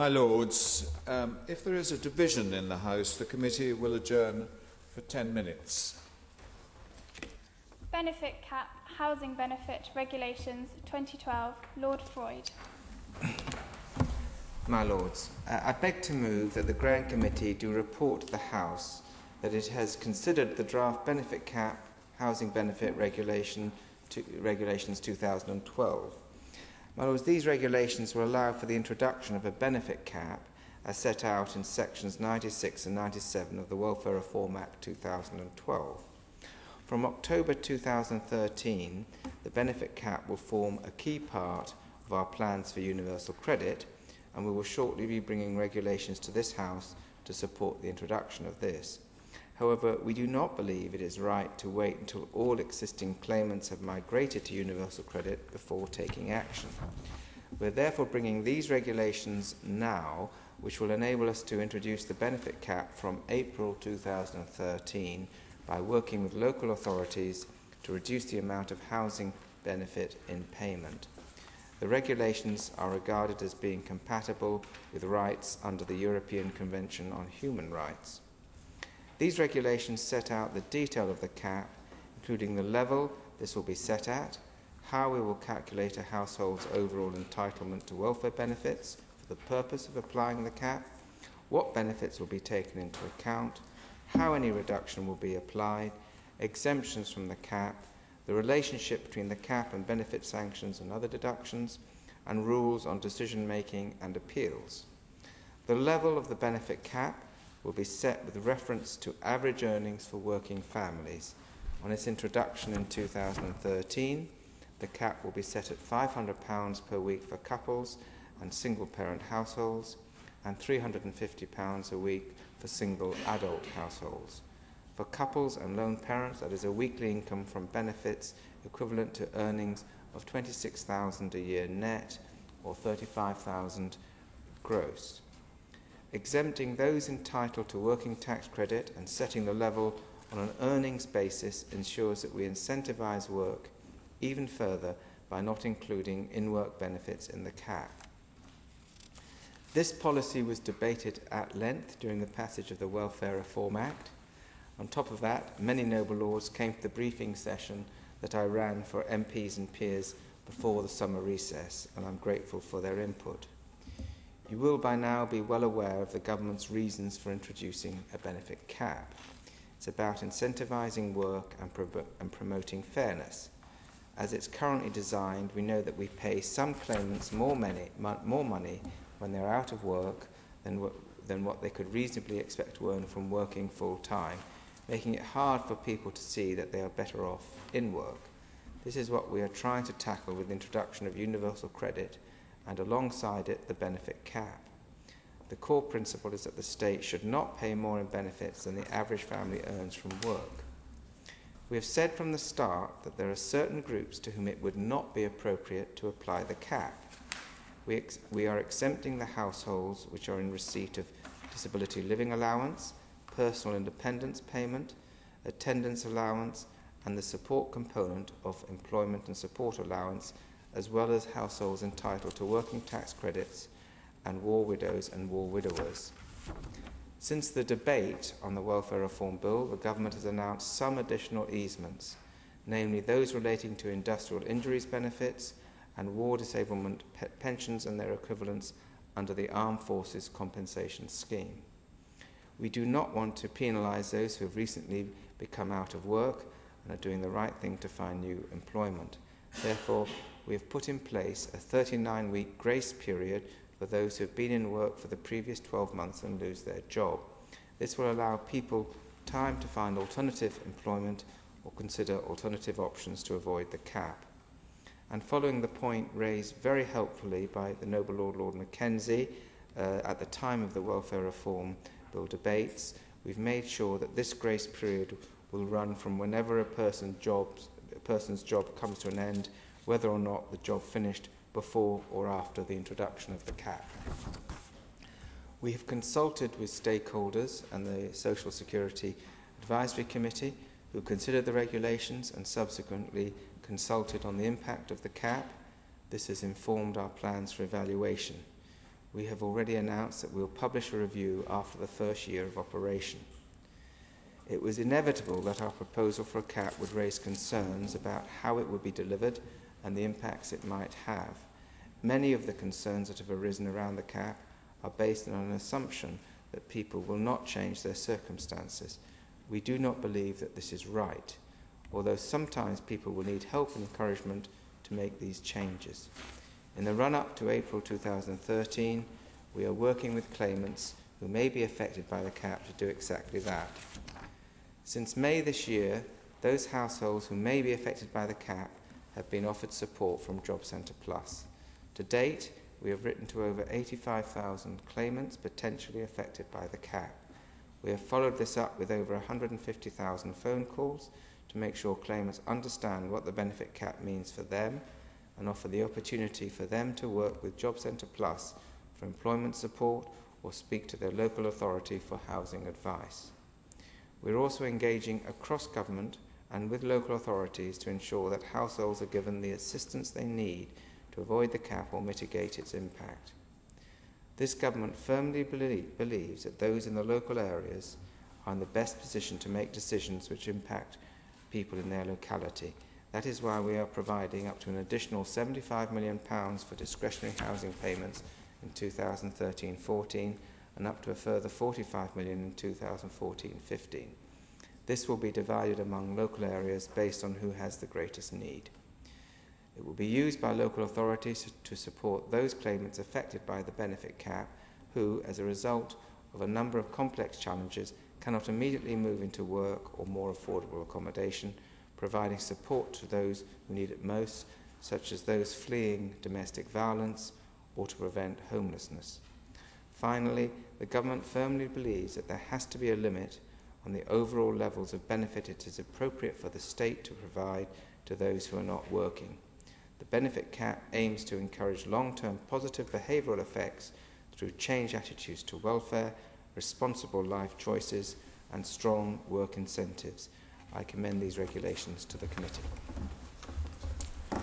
My Lords, if there is a division in the House, the committee will adjourn for 10 minutes. Benefit Cap, Housing Benefit Regulations 2012, Lord Freud. My Lords, I beg to move that the Grant Committee do report to the House that it has considered the draft Benefit Cap, Housing Benefit Regulations 2012. My Lords, these regulations will allow for the introduction of a benefit cap as set out in sections 96 and 97 of the Welfare Reform Act 2012. From October 2013, the benefit cap will form a key part of our plans for universal credit, and we will shortly be bringing regulations to this House to support the introduction of this. However, we do not believe it is right to wait until all existing claimants have migrated to universal credit before taking action. We are therefore bringing these regulations now, which will enable us to introduce the benefit cap from April 2013 by working with local authorities to reduce the amount of housing benefit in payment. The regulations are regarded as being compatible with rights under the European Convention on Human Rights. These regulations set out the detail of the cap, including the level this will be set at, how we will calculate a household's overall entitlement to welfare benefits for the purpose of applying the cap, what benefits will be taken into account, how any reduction will be applied, exemptions from the cap, the relationship between the cap and benefit sanctions and other deductions, and rules on decision-making and appeals. The level of the benefit cap will be set with reference to average earnings for working families. On its introduction in 2013, the cap will be set at £500 per week for couples and single-parent households, and £350 a week for single adult households. For couples and lone parents, that is a weekly income from benefits equivalent to earnings of £26,000 a year net or £35,000 gross. Exempting those entitled to working tax credit and setting the level on an earnings basis ensures that we incentivise work even further by not including in-work benefits in the cap. This policy was debated at length during the passage of the Welfare Reform Act. On top of that, many noble lords came to the briefing session that I ran for MPs and peers before the summer recess, and I'm grateful for their input. You will by now be well aware of the government's reasons for introducing a benefit cap. It's about incentivising work and promoting fairness. As it's currently designed, we know that we pay some claimants more money when they're out of work than what they could reasonably expect to earn from working full-time, making it hard for people to see that they are better off in work. This is what we are trying to tackle with the introduction of universal credit and alongside it the benefit cap. The core principle is that the state should not pay more in benefits than the average family earns from work. We have said from the start that there are certain groups to whom it would not be appropriate to apply the cap. We are exempting the households which are in receipt of disability living allowance, personal independence payment, attendance allowance, and the support component of employment and support allowance, as well as households entitled to working tax credits and war widows and war widowers. Since the debate on the Welfare Reform Bill, the government has announced some additional easements, namely those relating to industrial injuries benefits and war disablement pensions and their equivalents under the Armed Forces Compensation Scheme. We do not want to penalise those who have recently become out of work and are doing the right thing to find new employment. Therefore, we have put in place a 39-week grace period for those who have been in work for the previous 12 months and lose their job. This will allow people time to find alternative employment or consider alternative options to avoid the cap. And following the point raised very helpfully by the Noble Lord Mackenzie at the time of the Welfare Reform Bill debates, we've made sure that this grace period will run from whenever a person's job comes to an end, whether or not the job finished before or after the introduction of the cap. We have consulted with stakeholders and the Social Security Advisory Committee, who considered the regulations and subsequently consulted on the impact of the cap. This has informed our plans for evaluation. we have already announced that we will publish a review after the first year of operation. It was inevitable that our proposal for a cap would raise concerns about how it would be delivered and the impacts it might have. Many of the concerns that have arisen around the cap are based on an assumption that people will not change their circumstances. We do not believe that this is right, although sometimes people will need help and encouragement to make these changes. In the run-up to April 2013, we are working with claimants who may be affected by the cap to do exactly that. Since May this year, those households who may be affected by the cap have been offered support from Job Centre Plus. To date, we have written to over 85,000 claimants potentially affected by the cap. We have followed this up with over 150,000 phone calls to make sure claimants understand what the benefit cap means for them and offer the opportunity for them to work with Job Centre Plus for employment support or speak to their local authority for housing advice. We're also engaging across government and with local authorities to ensure that households are given the assistance they need to avoid the cap or mitigate its impact. This government firmly believes that those in the local areas are in the best position to make decisions which impact people in their locality. That is why we are providing up to an additional £75 million for discretionary housing payments in 2013-14 and up to a further £45 million in 2014-15. This will be divided among local areas based on who has the greatest need. It will be used by local authorities to support those claimants affected by the benefit cap who, as a result of a number of complex challenges, cannot immediately move into work or more affordable accommodation, providing support to those who need it most, such as those fleeing domestic violence or to prevent homelessness. Finally, the government firmly believes that there has to be a limit on the overall levels of benefit it is appropriate for the state to provide to those who are not working. The benefit cap aims to encourage long-term positive behavioural effects through changed attitudes to welfare, responsible life choices and strong work incentives. I commend these regulations to the committee.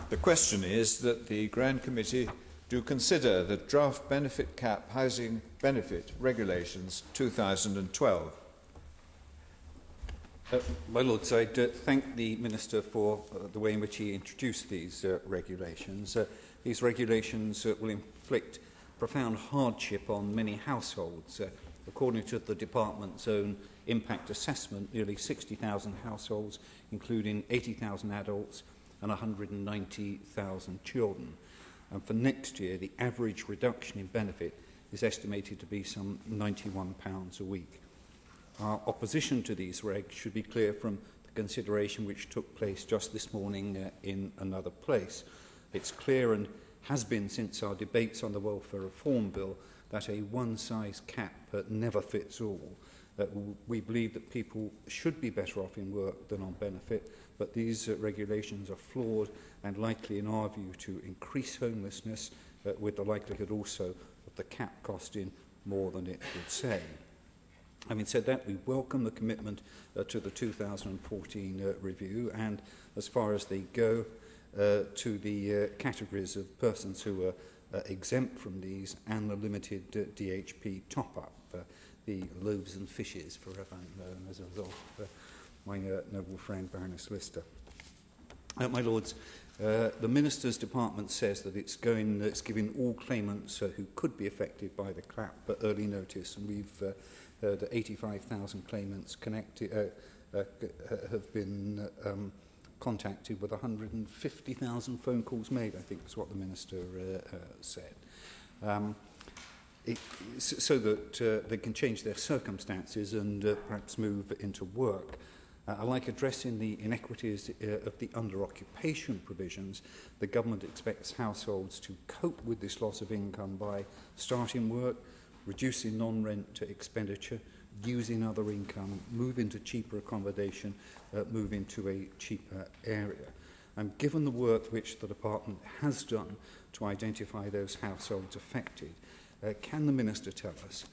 The question is that the Grand Committee do consider the draft benefit cap housing benefit regulations 2012. My Lords, I'd thank the Minister for the way in which he introduced these regulations. These regulations will inflict profound hardship on many households. According to the Department's own impact assessment, nearly 60,000 households, including 80,000 adults and 190,000 children. And for next year, the average reduction in benefit is estimated to be some £91 a week. Our opposition to these regs should be clear from the consideration which took place just this morning in another place. It's clear and has been since our debates on the Welfare Reform Bill that a one-size cap never fits all. We believe that people should be better off in work than on benefit, but these regulations are flawed and likely, in our view, to increase homelessness with the likelihood also of the cap costing more than it would save. Having said that, we welcome the commitment to the 2014 review and, as far as they go, to the categories of persons who are exempt from these and the limited DHP top-up, the loaves and fishes, forever known as a result of my noble friend Baroness Lister. My Lords, the Minister's Department says that it's giving all claimants who could be affected by the cap early notice, and we've heard 85,000 claimants have been contacted with 150,000 phone calls made, I think is what the Minister said. So that they can change their circumstances and perhaps move into work. I like addressing the inequities of the under-occupation provisions. The government expects households to cope with this loss of income by starting work, reducing non-rent expenditure, using other income, move into cheaper accommodation, move into a cheaper area. And given the work which the Department has done to identify those households affected, can the Minister tell us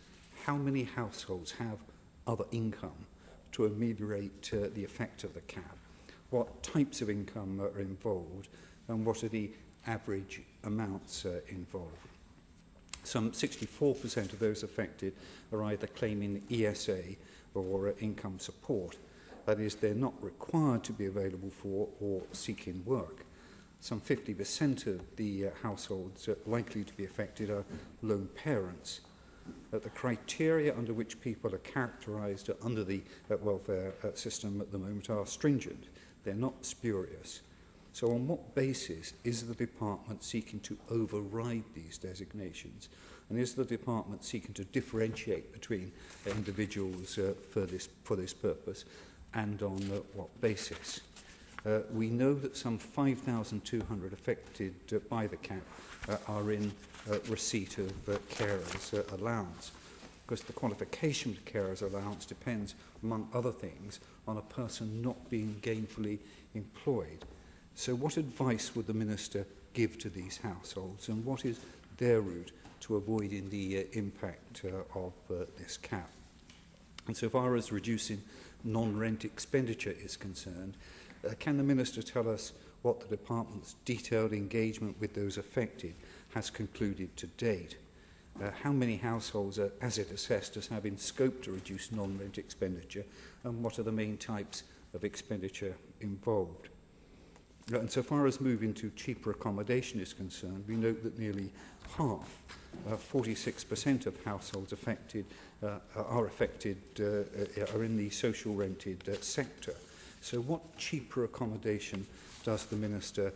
how many households have other income to ameliorate the effect of the cap? What types of income are involved, and what are the average amounts involved? Some 64% of those affected are either claiming ESA or income support. That is, they're not required to be available for or seeking work. Some 50% of the households likely to be affected are lone parents. The criteria under which people are characterised under the welfare system at the moment are stringent. They're not spurious. So on what basis is the department seeking to override these designations? And is the department seeking to differentiate between individuals for this purpose, and on what basis? We know that some 5,200 affected by the cap are in receipt of carers allowance, because the qualification for carers allowance depends, among other things, on a person not being gainfully employed. So what advice would the Minister give to these households, and what is their route to avoiding the impact of this cap? And so far as reducing non-rent expenditure is concerned, can the Minister tell us what the Department's detailed engagement with those affected has concluded to date? How many households are, as it assessed, as having scope to reduce non-rent expenditure, and what are the main types of expenditure involved? And so far as moving to cheaper accommodation is concerned, we note that nearly half, 46% of households affected are in the social rented sector. So what cheaper accommodation does the Minister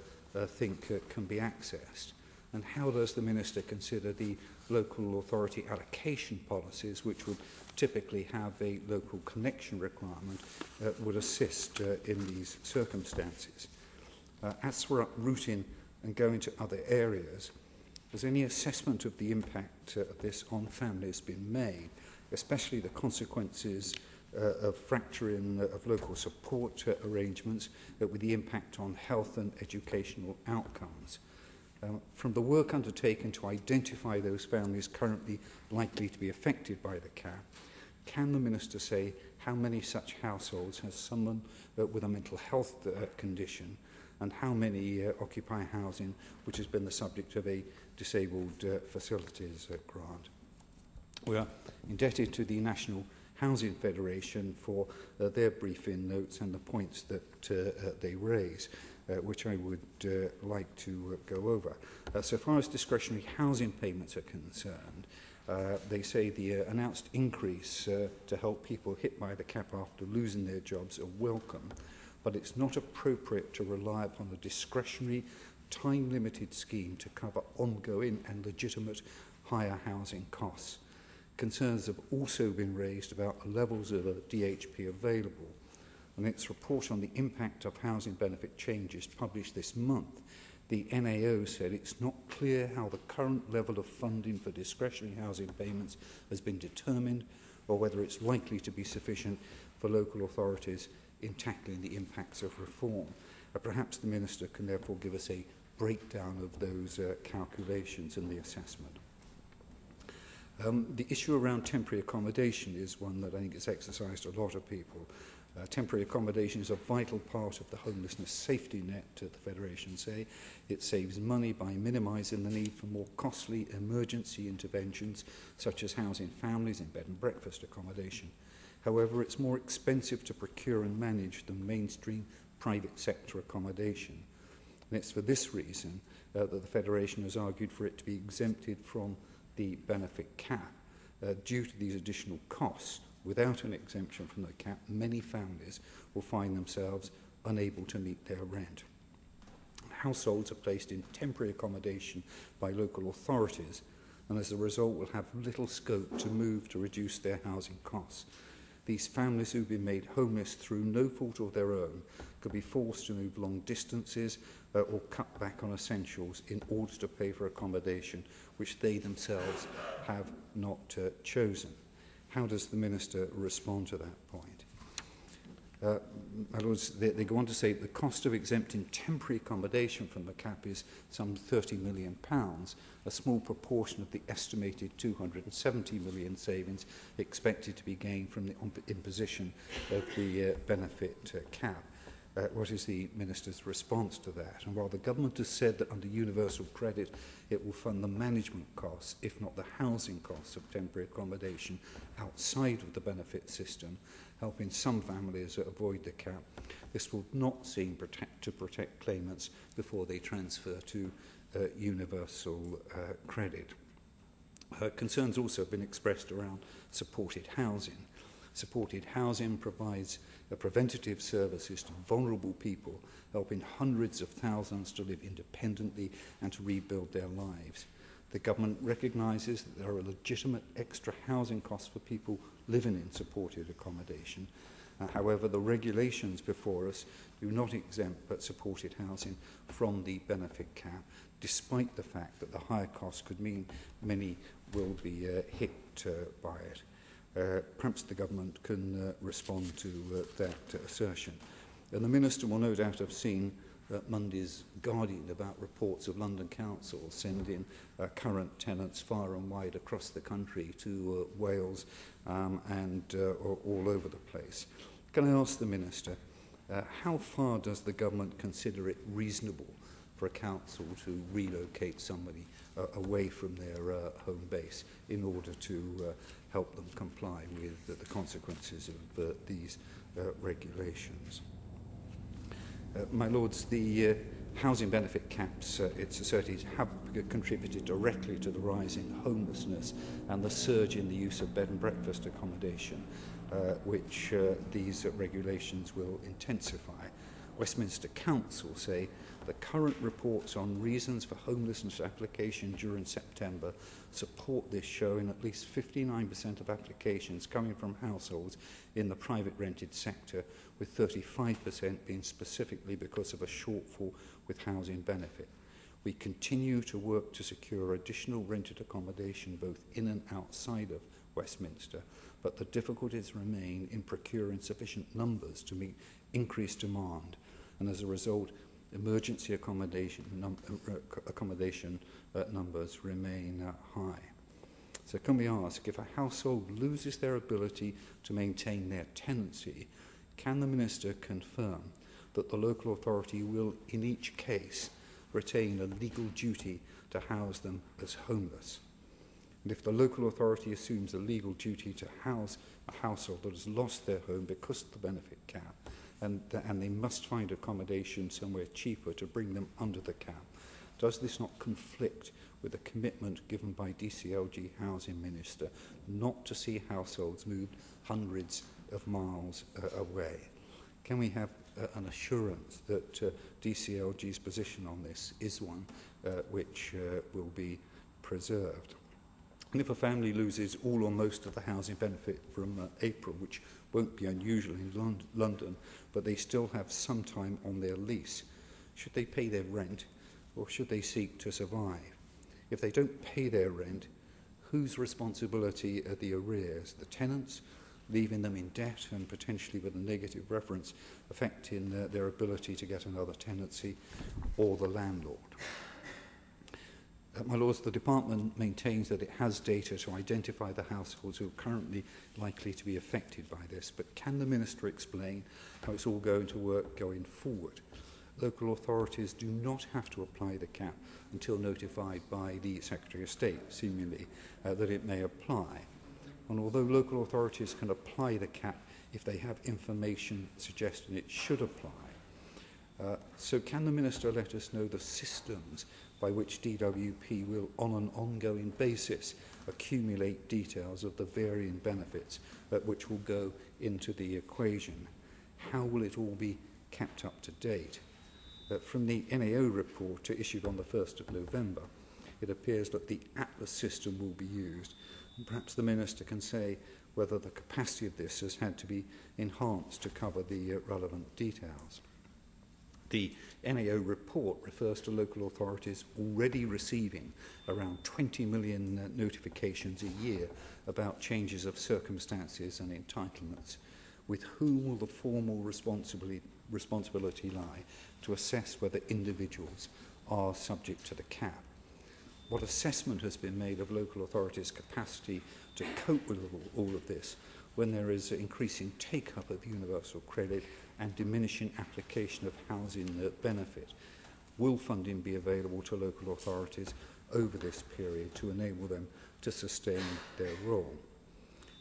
think can be accessed? And how does the Minister consider the local authority allocation policies, which would typically have a local connection requirement, would assist in these circumstances? As for uprooting and going to other areas, has any assessment of the impact of this on families been made, especially the consequences of fracturing of local support arrangements with the impact on health and educational outcomes? From the work undertaken to identify those families currently likely to be affected by the cap, can the Minister say how many such households has someone with a mental health condition, and how many occupy housing which has been the subject of a disabled facilities grant? We are indebted to the National Housing Federation for their briefing notes and the points that they raise, which I would like to go over. So far as discretionary housing payments are concerned, they say the announced increase to help people hit by the cap after losing their jobs are welcome, but it's not appropriate to rely upon a discretionary, time-limited scheme to cover ongoing and legitimate higher housing costs. Concerns have also been raised about the levels of DHP available. In its report on the impact of housing benefit changes published this month, the NAO said it's not clear how the current level of funding for discretionary housing payments has been determined, or whether it's likely to be sufficient for local authorities in tackling the impacts of reform. Perhaps the Minister can therefore give us a breakdown of those calculations and the assessment. The issue around temporary accommodation is one that I think has exercised a lot of people. Temporary accommodation is a vital part of the homelessness safety net, the Federation say. It saves money by minimising the need for more costly emergency interventions, such as housing families in bed and breakfast accommodation. However, it's more expensive to procure and manage than mainstream private sector accommodation. And it's for this reason that the Federation has argued for it to be exempted from the benefit cap. Due to these additional costs, without an exemption from the cap, many families will find themselves unable to meet their rent. Households are placed in temporary accommodation by local authorities, and as a result will have little scope to move to reduce their housing costs. These families who've been made homeless through no fault of their own could be forced to move long distances or cut back on essentials in order to pay for accommodation which they themselves have not chosen. How does the Minister respond to that point? My Lords, they go on to say the cost of exempting temporary accommodation from the cap is some £30 million, a small proportion of the estimated £270 million savings expected to be gained from the imposition of the benefit cap. What is the Minister's response to that? And while the government has said that under universal credit it will fund the management costs, if not the housing costs of temporary accommodation outside of the benefit system, helping some families avoid the cap, this will not seem to protect claimants before they transfer to universal credit. Concerns also have been expressed around supported housing. Supported housing provides preventative services to vulnerable people, helping hundreds of thousands to live independently and to rebuild their lives. The government recognises that there are legitimate extra housing costs for people living in supported accommodation. However, the regulations before us do not exempt supported housing from the benefit cap, despite the fact that the higher costs could mean many will be hit by it. Perhaps the government can respond to that assertion. And the Minister will no doubt have seen Monday's Guardian about reports of London Council sending current tenants far and wide across the country to Wales and all over the place. Can I ask the Minister, how far does the government consider it reasonable for a council to relocate somebody away from their home base in order to help them comply with the consequences of these regulations? My Lords, the housing benefit caps, it's asserted, have contributed directly to the rise in homelessness and the surge in the use of bed and breakfast accommodation, which these regulations will intensify. Westminster Council say the current reports on reasons for homelessness application during September support this, showing at least 59% of applications coming from households in the private rented sector, with 35% being specifically because of a shortfall with housing benefit. We continue to work to secure additional rented accommodation both in and outside of Westminster, but the difficulties remain in procuring sufficient numbers to meet increased demand, and as a result, emergency accommodation numbers remain high. So can we ask, if a household loses their ability to maintain their tenancy, can the Minister confirm that the local authority will, in each case, retain a legal duty to house them as homeless? And if the local authority assumes a legal duty to house a household that has lost their home because of the benefit cap, and they must find accommodation somewhere cheaper to bring them under the cap, does this not conflict with the commitment given by DCLG Housing Minister not to see households moved hundreds of miles away? Can we have an assurance that DCLG's position on this is one which will be preserved? And if a family loses all or most of the housing benefit from April, which won't be unusual in London, but they still have some time on their lease, should they pay their rent or should they seek to survive? If they don't pay their rent, whose responsibility are the arrears? The tenants, leaving them in debt and potentially with a negative reference affecting their ability to get another tenancy, or the landlord? My Lords, the Department maintains that it has data to identify the households who are currently likely to be affected by this, but can the Minister explain how it's all going to work going forward? Local authorities do not have to apply the cap until notified by the Secretary of State, seemingly, that it may apply. And although local authorities can apply the cap if they have information suggesting it should apply, so can the Minister let us know the systems by which DWP will, on an ongoing basis, accumulate details of the varying benefits which will go into the equation? How will it all be kept up to date? From the NAO report issued on the 1st of November, it appears that the Atlas system will be used. And perhaps the Minister can say whether the capacity of this has had to be enhanced to cover the relevant details. The NAO report refers to local authorities already receiving around 20 million notifications a year about changes of circumstances and entitlements. With whom will the formal responsibility lie to assess whether individuals are subject to the cap? What assessment has been made of local authorities' capacity to cope with all of this? when there is increasing take-up of universal credit and diminishing application of housing benefit. Will funding be available to local authorities over this period to enable them to sustain their role?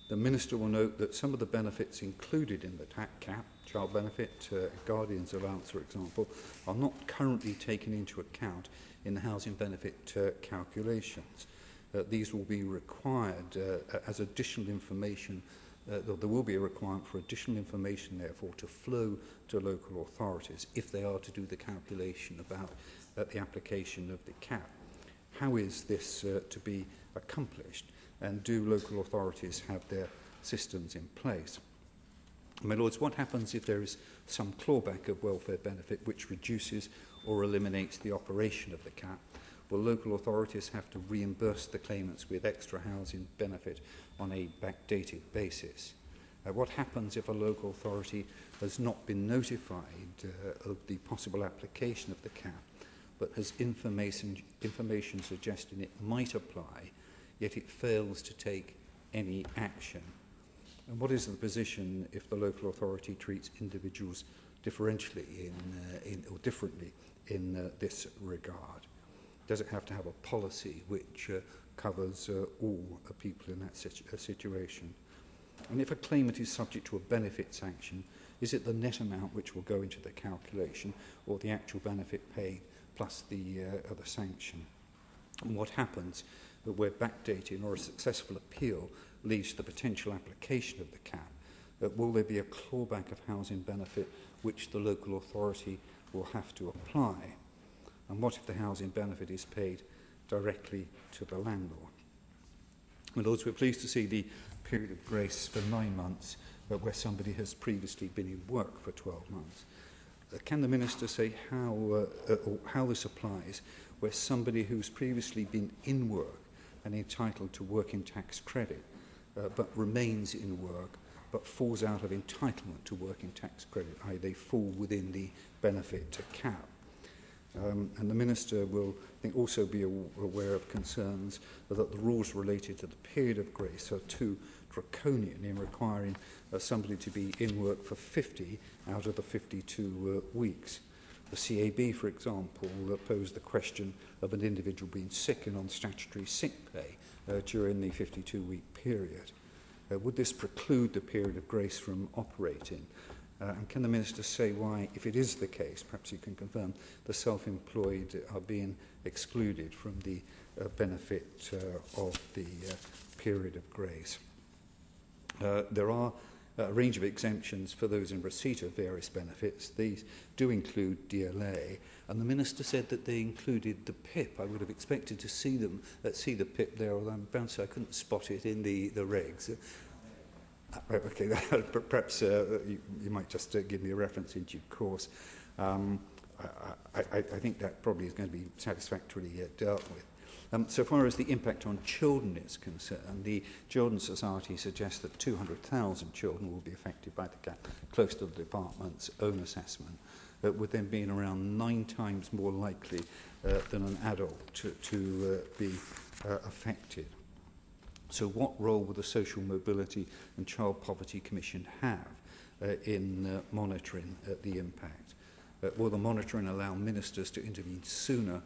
The Minister will note that some of the benefits included in the tax cap, child benefit, guardian's allowance, for example, are not currently taken into account in the housing benefit calculations. These will be required as additional information. There will be a requirement for additional information, therefore, to flow to local authorities if they are to do the calculation about the application of the cap. How is this to be accomplished, and do local authorities have their systems in place? My Lords, what happens if there is some clawback of welfare benefit which reduces or eliminates the operation of the cap? Will local authorities have to reimburse the claimants with extra housing benefit on a backdated basis? What happens if a local authority has not been notified of the possible application of the cap, but has information suggesting it might apply, yet it fails to take any action? And what is the position if the local authority treats individuals differentially or differently in this regard? Does it have to have a policy which covers all people in that situation? And if a claimant is subject to a benefit sanction, is it the net amount which will go into the calculation, or the actual benefit paid plus the sanction? And what happens where backdating or a successful appeal leads to the potential application of the cap? Will there be a clawback of housing benefit which the local authority will have to apply? And what if the housing benefit is paid directly to the landlord? My Lords, we're pleased to see the period of grace for 9 months where somebody has previously been in work for 12 months. Can the Minister say how this applies where somebody who's previously been in work and entitled to working tax credit but remains in work but falls out of entitlement to working tax credit, i.e. they fall within the benefit cap? And the Minister will, I think, also be aware of concerns that the rules related to the period of grace are too draconian in requiring somebody to be in work for 50 out of the 52 weeks. The CAB, for example, posed the question of an individual being sick and on statutory sick pay during the 52-week period. Would this preclude the period of grace from operating? And can the Minister say why, if it is the case, perhaps you can confirm, the self-employed are being excluded from the benefit of the period of grace? There are a range of exemptions for those in receipt of various benefits. These do include DLA, and the Minister said that they included the PIP. I would have expected to see the PIP there, although I'm bound to say I couldn't spot it in the regs. Okay, perhaps you might just give me a reference in due course. I think that probably is going to be satisfactorily dealt with. So far as the impact on children is concerned, the Children's Society suggests that 200,000 children will be affected by the cap, close to the Department's own assessment, with them being around 9 times more likely than an adult to be affected. So what role will the Social Mobility and Child Poverty Commission have in monitoring the impact? Will the monitoring allow ministers to intervene sooner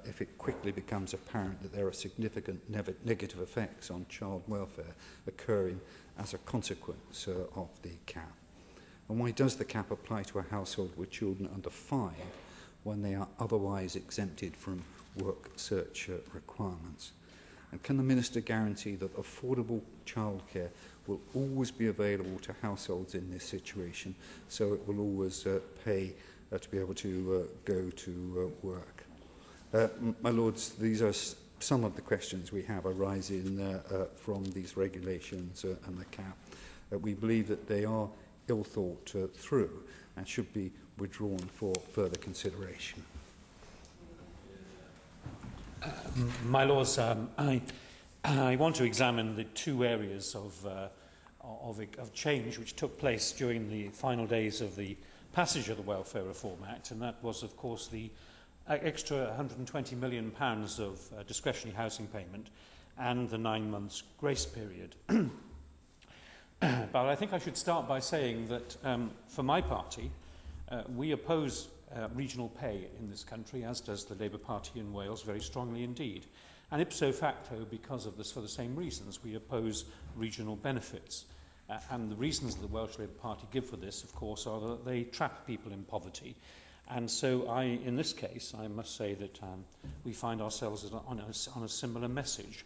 if it quickly becomes apparent that there are significant negative effects on child welfare occurring as a consequence of the cap? And why does the cap apply to a household with children under 5 when they are otherwise exempted from work search requirements? And can the Minister guarantee that affordable childcare will always be available to households in this situation, so it will always pay to be able to go to work? My Lords, these are some of the questions we have arising from these regulations and the cap. We believe that they are ill thought through and should be withdrawn for further consideration. My Lords, I want to examine the 2 areas of change which took place during the final days of the passage of the Welfare Reform Act, and that was, of course, the extra £120 million of discretionary housing payment and the 9 months grace period. but I think I should start by saying that for my party, we oppose regional pay in this country, as does the Labour Party in Wales, very strongly indeed. And ipso facto, because of this, for the same reasons, we oppose regional benefits. And the reasons the Welsh Labour Party give for this, of course, are that they trap people in poverty. And so in this case, I must say that we find ourselves on a similar message.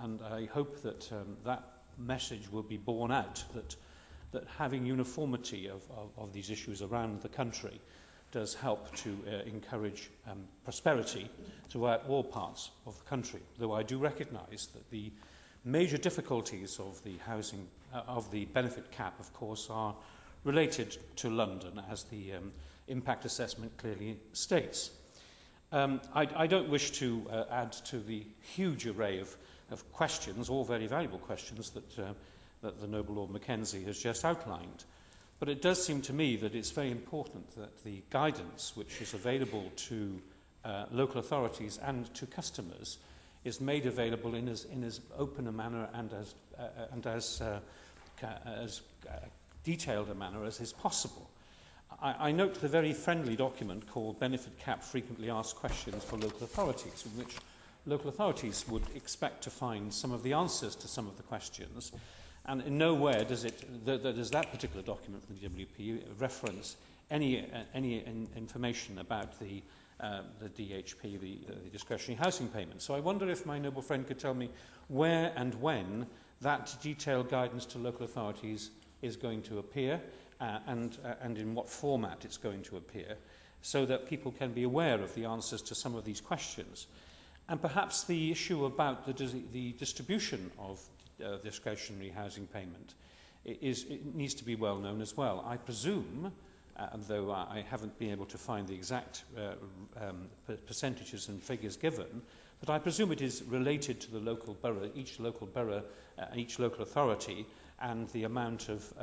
And I hope that that message will be borne out, that having uniformity of these issues around the country does help to encourage prosperity throughout all parts of the country. Though I do recognise that the major difficulties of the housing, of the benefit cap, of course, are related to London, as the impact assessment clearly states. I don't wish to add to the huge array of questions, all very valuable questions, that the Noble Lord Mackenzie has just outlined. But it does seem to me that it's very important that the guidance which is available to local authorities and to customers is made available in as open a manner and as detailed a manner as is possible. I note the very friendly document called Benefit Cap Frequently Asked Questions for Local Authorities, in which local authorities would expect to find some of the answers to some of the questions. And in nowhere does that particular document from the DWP reference any information about the DHP, the discretionary housing payment. So I wonder if my noble friend could tell me where and when that detailed guidance to local authorities is going to appear, and in what format it's going to appear, so that people can be aware of the answers to some of these questions. And perhaps the issue about the distribution of discretionary housing payment it needs to be well known as well. I presume, though I haven't been able to find the exact percentages and figures given, but I presume it is related to the local borough, each local authority, and the amount of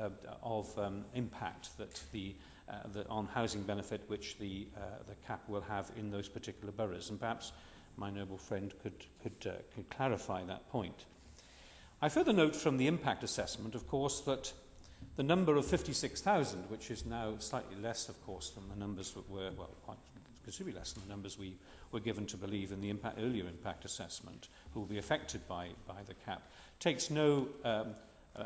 impact that on housing benefit which the cap will have in those particular boroughs. And perhaps my noble friend could clarify that point. I further note from the impact assessment, of course, that the number of 56,000, which is now slightly less, of course, than the numbers that were, well, quite considerably less than the numbers we were given to believe in the earlier impact assessment, who will be affected by the cap, takes no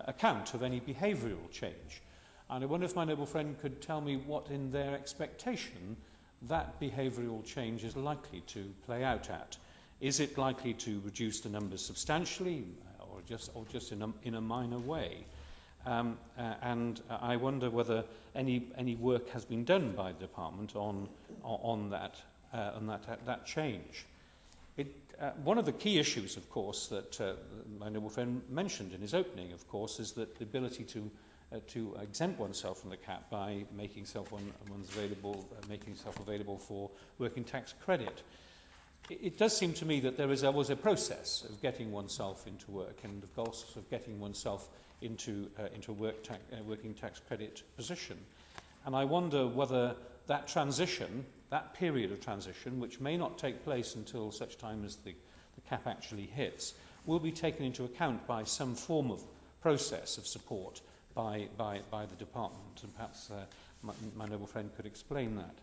account of any behavioural change. And I wonder if my noble friend could tell me what, in their expectation, that behavioural change is likely to play out at. Is it likely to reduce the numbers substantially, or just in a minor way? And I wonder whether any work has been done by the department on that change. One of the key issues, of course, that my noble friend mentioned in his opening, of course, is that the ability to exempt oneself from the cap by making self available for working tax credit. It does seem to me that there is always a process of getting oneself into work, and of course of getting oneself into working tax credit position. And I wonder whether that transition, that period of transition, which may not take place until such time as the cap actually hits, will be taken into account by some form of process of support by the department. And perhaps my noble friend could explain that.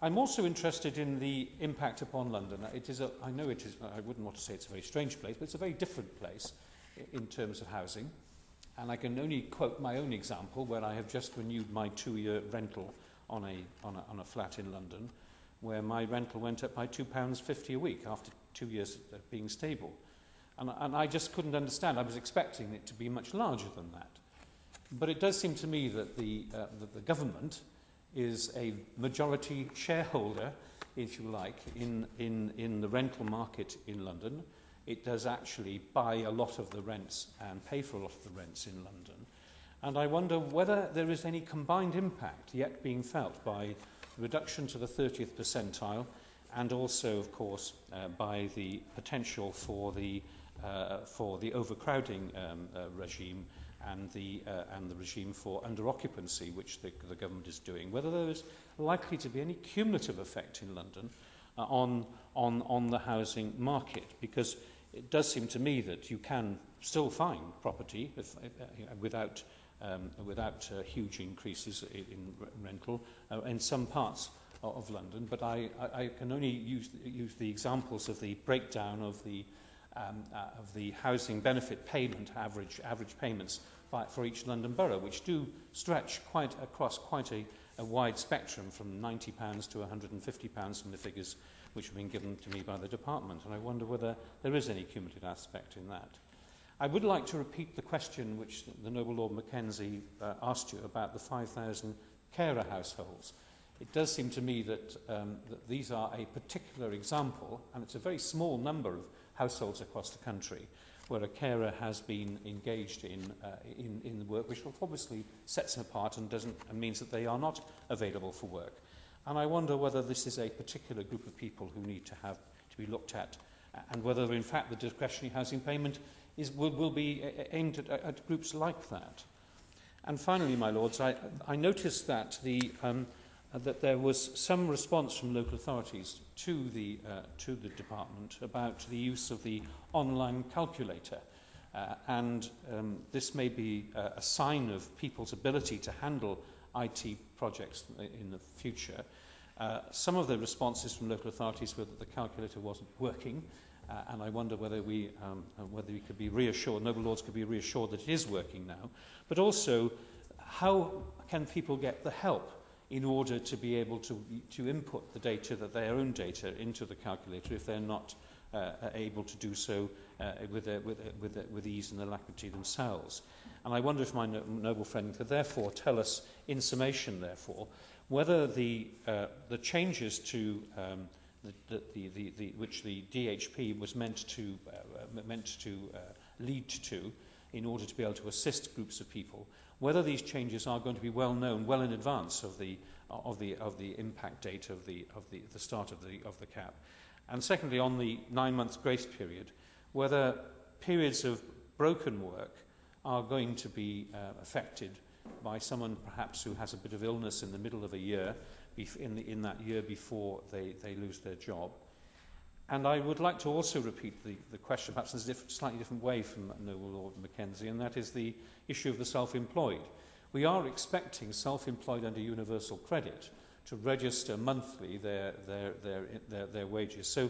I'm also interested in the impact upon London. I know it is, I wouldn't want to say it's a very strange place, but it's a very different place in terms of housing. And I can only quote my own example, where I have just renewed my 2-year rental on a flat in London, where my rental went up by £2.50 a week after 2 years of being stable. And I just couldn't understand. I was expecting it to be much larger than that. But it does seem to me that the government is a majority shareholder, if you like, in the rental market in London. It does actually buy a lot of the rents and pay for a lot of the rents in London. And I wonder whether there is any combined impact yet being felt by the reduction to the 30th percentile, and also, of course, by the potential for the overcrowding regime and the regime for under-occupancy, which the government is doing, whether there is likely to be any cumulative effect in London on the housing market. Because it does seem to me that you can still find property without huge increases in rental in some parts of London, but I can only use the examples of the breakdown of the housing benefit payment, average payments for each London borough, which do stretch across quite a wide spectrum, from £90 to £150 from the figures which have been given to me by the department, and I wonder whether there is any cumulative aspect in that. I would like to repeat the question which the Noble Lord Mackenzie asked you about the 5,000 carer households. It does seem to me that these are a particular example, and it's a very small number of households across the country where a carer has been engaged in the work, which obviously sets them apart and means that they are not available for work. And I wonder whether this is a particular group of people who need to be looked at, and whether in fact the discretionary housing payment will be aimed at groups like that. And finally, my lords, I noticed that that there was some response from local authorities to the department about the use of the online calculator, and this may be a sign of people's ability to handle IT projects in the future. Some of the responses from local authorities were that the calculator wasn't working, and I wonder whether we could be reassured, Noble Lords could be reassured that it is working now, but also how can people get the help in order to be able to input the data, their own data, into the calculator if they're not able to do so with ease and alacrity themselves. And I wonder if my noble friend could therefore tell us, in summation therefore, whether the changes to which the DHP was meant to lead to, in order to be able to assist groups of people, whether these changes are going to be well known well in advance of the impact date of the start of the cap, and secondly, on the 9-month grace period, whether periods of broken work are going to be affected by someone perhaps who has a bit of illness in the middle of a year, in that year before they lose their job. And I would like to also repeat the question, perhaps in a slightly different way from Noble Lord Mackenzie, and that is the issue of the self-employed. We are expecting self-employed under universal credit to register monthly their wages. So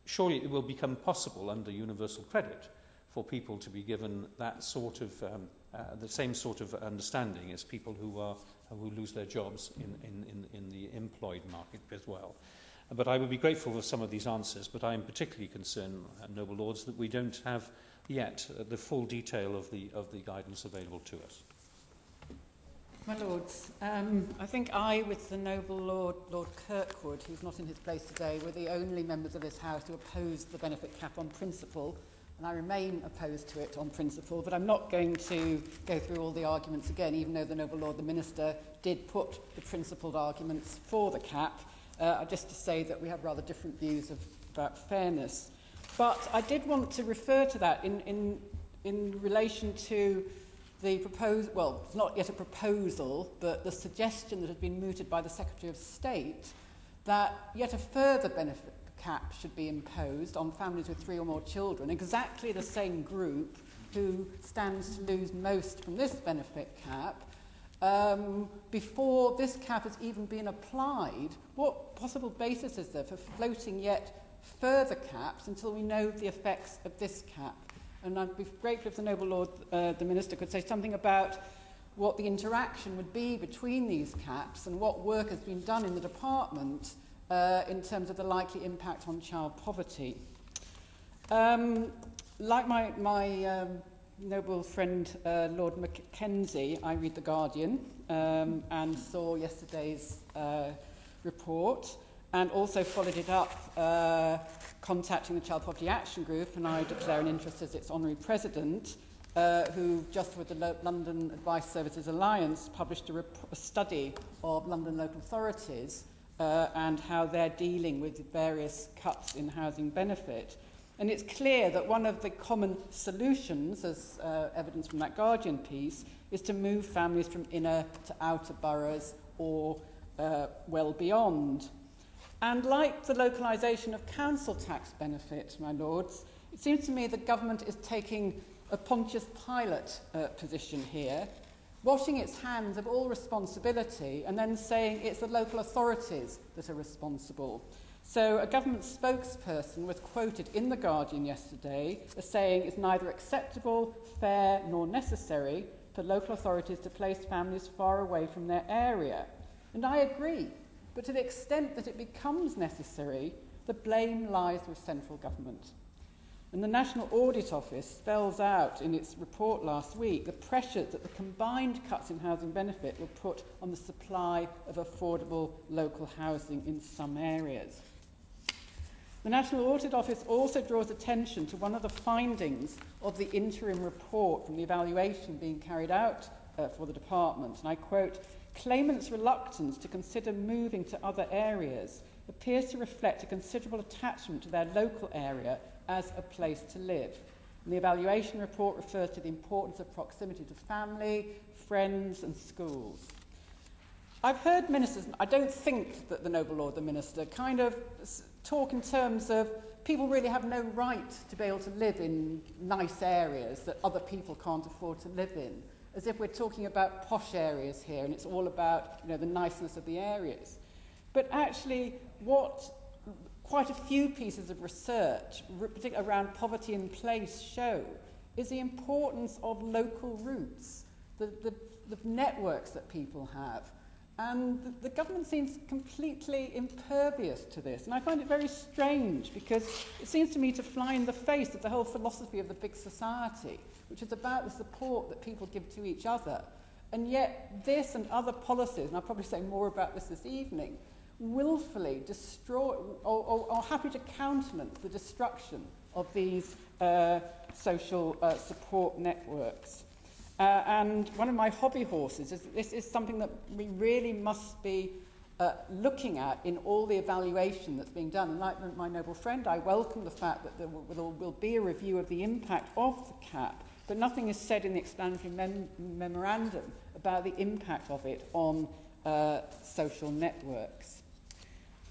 surely it will become possible under universal credit for people to be given that sort of the same sort of understanding as people who lose their jobs in the employed market as well. But I would be grateful for some of these answers, but I am particularly concerned, Noble Lords, that we don't have yet the full detail of the guidance available to us. My Lords, I think I, with the Noble Lord Kirkwood, who's not in his place today, were the only members of this House who opposed the benefit cap on principle, and I remain opposed to it on principle, but I'm not going to go through all the arguments again, even though the Noble Lord the Minister did put the principled arguments for the cap. Just to say that we have rather different views about fairness. But I did want to refer to that in relation to the proposal, well, it's not yet a proposal, but the suggestion that has been mooted by the Secretary of State that yet a further benefit cap should be imposed on families with 3 or more children, exactly the same group who stands to lose most from this benefit cap, before this cap has even been applied. What possible basis is there for floating yet further caps until we know the effects of this cap? And I'd be grateful if the Noble Lord, the Minister, could say something about what the interaction would be between these caps and what work has been done in the department in terms of the likely impact on child poverty. Like my noble friend Lord Mackenzie, I read The Guardian and saw yesterday's report, and also followed it up contacting the Child Poverty Action Group, and I declare an interest as its honorary president, who just with the London Advice Services Alliance published a study of London local authorities and how they're dealing with various cuts in housing benefit. And it's clear that one of the common solutions, as evidence from that Guardian piece, is to move families from inner to outer boroughs or well beyond. And like the localisation of council tax benefit, my lords, It seems to me the government is taking a Pontius Pilate position here, washing its hands of all responsibility and then saying it's the local authorities that are responsible. So a government spokesperson was quoted in The Guardian yesterday as saying it's neither acceptable, fair nor necessary for local authorities to place families far away from their area. And I agree, but to the extent that it becomes necessary, the blame lies with central government. And the National Audit Office spells out in its report last week the pressures that the combined cuts in housing benefit will put on the supply of affordable local housing in some areas. The National Audit Office also draws attention to one of the findings of the interim report from the evaluation being carried out for the department. And I quote, "Claimants' reluctance to consider moving to other areas appears to reflect a considerable attachment to their local area as a place to live." And the evaluation report refers to the importance of proximity to family, friends and schools. I've heard ministers, I don't think that the Noble Lord, the Minister, kind of talk in terms of people really have no right to be able to live in nice areas that other people can't afford to live in, as if we're talking about posh areas here and it's all about, you know, the niceness of the areas. But actually, what quite a few pieces of research, particularly around poverty in place, show is the importance of local roots, the networks that people have. And the government seems completely impervious to this. And I find it very strange because it seems to me to fly in the face of the whole philosophy of the big society, which is about the support that people give to each other. And yet this and other policies, and I'll probably say more about this evening, willfully destroy or are happy to countenance the destruction of these social support networks. And one of my hobby horses is this is something that we really must be looking at in all the evaluation that's being done. And like my noble friend, I welcome the fact that there will be a review of the impact of the cap, but nothing is said in the explanatory memorandum about the impact of it on social networks.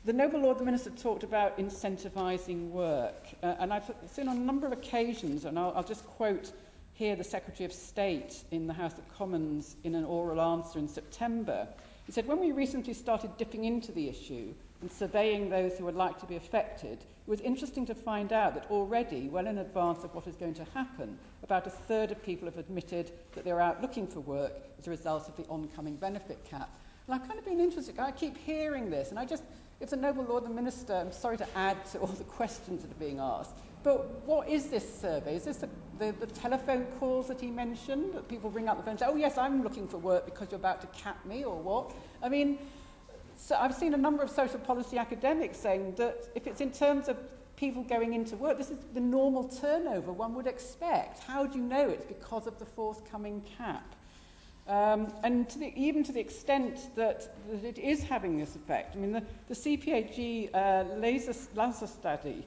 The Noble Lord the Minister talked about incentivising work, and I've seen on a number of occasions, and I'll just quote here the Secretary of State in the House of Commons in an oral answer in September. He said, "When we recently started dipping into the issue and surveying those who would like to be affected, it was interesting to find out that already, well in advance of what is going to happen, about a third of people have admitted that they're out looking for work as a result of the oncoming benefit cap." And I've kind of been interested, I keep hearing this, and if the Noble Lord the Minister, I'm sorry to add to all the questions that are being asked, but what is this survey? Is this the telephone calls that he mentioned, that people ring up the phone and say, "Oh yes, I'm looking for work because you're about to cap me," or what? I mean, so I've seen a number of social policy academics saying that if it's in terms of people going into work, this is the normal turnover one would expect. How do you know it's because of the forthcoming cap? And even to the extent that it is having this effect. I mean, the CPAG laser study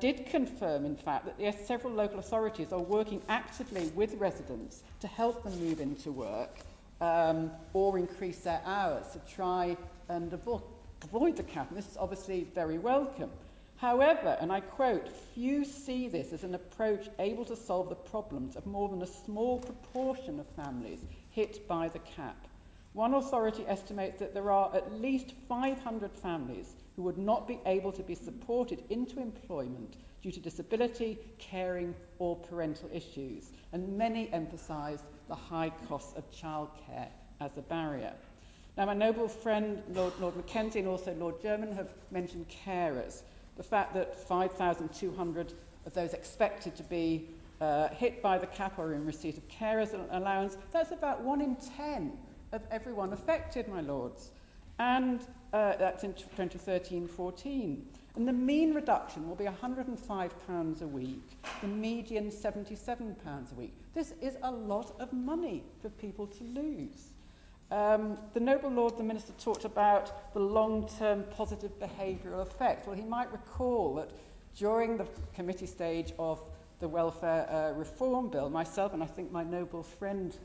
did confirm, in fact, that yes, several local authorities are working actively with residents to help them move into work or increase their hours to try and avoid the cap. And this is obviously very welcome. However, and I quote, "Few see this as an approach able to solve the problems of more than a small proportion of families hit by the cap. One authority estimates that there are at least 500 families who would not be able to be supported into employment due to disability, caring or parental issues, and many emphasise the high costs of childcare as a barrier." Now, my noble friend Lord Mackenzie and also Lord Jermyn have mentioned carers. The fact that 5,200 of those expected to be hit by the cap or in receipt of carers allowance, that's about 1 in 10 of everyone affected, my lords. And that's in 2013-14. And the mean reduction will be £105 a week, the median £77 a week. This is a lot of money for people to lose. The Noble Lord, the Minister, talked about the long-term positive behavioural effect. Well, he might recall that during the committee stage of the Welfare Reform Bill, myself and I think my noble friend,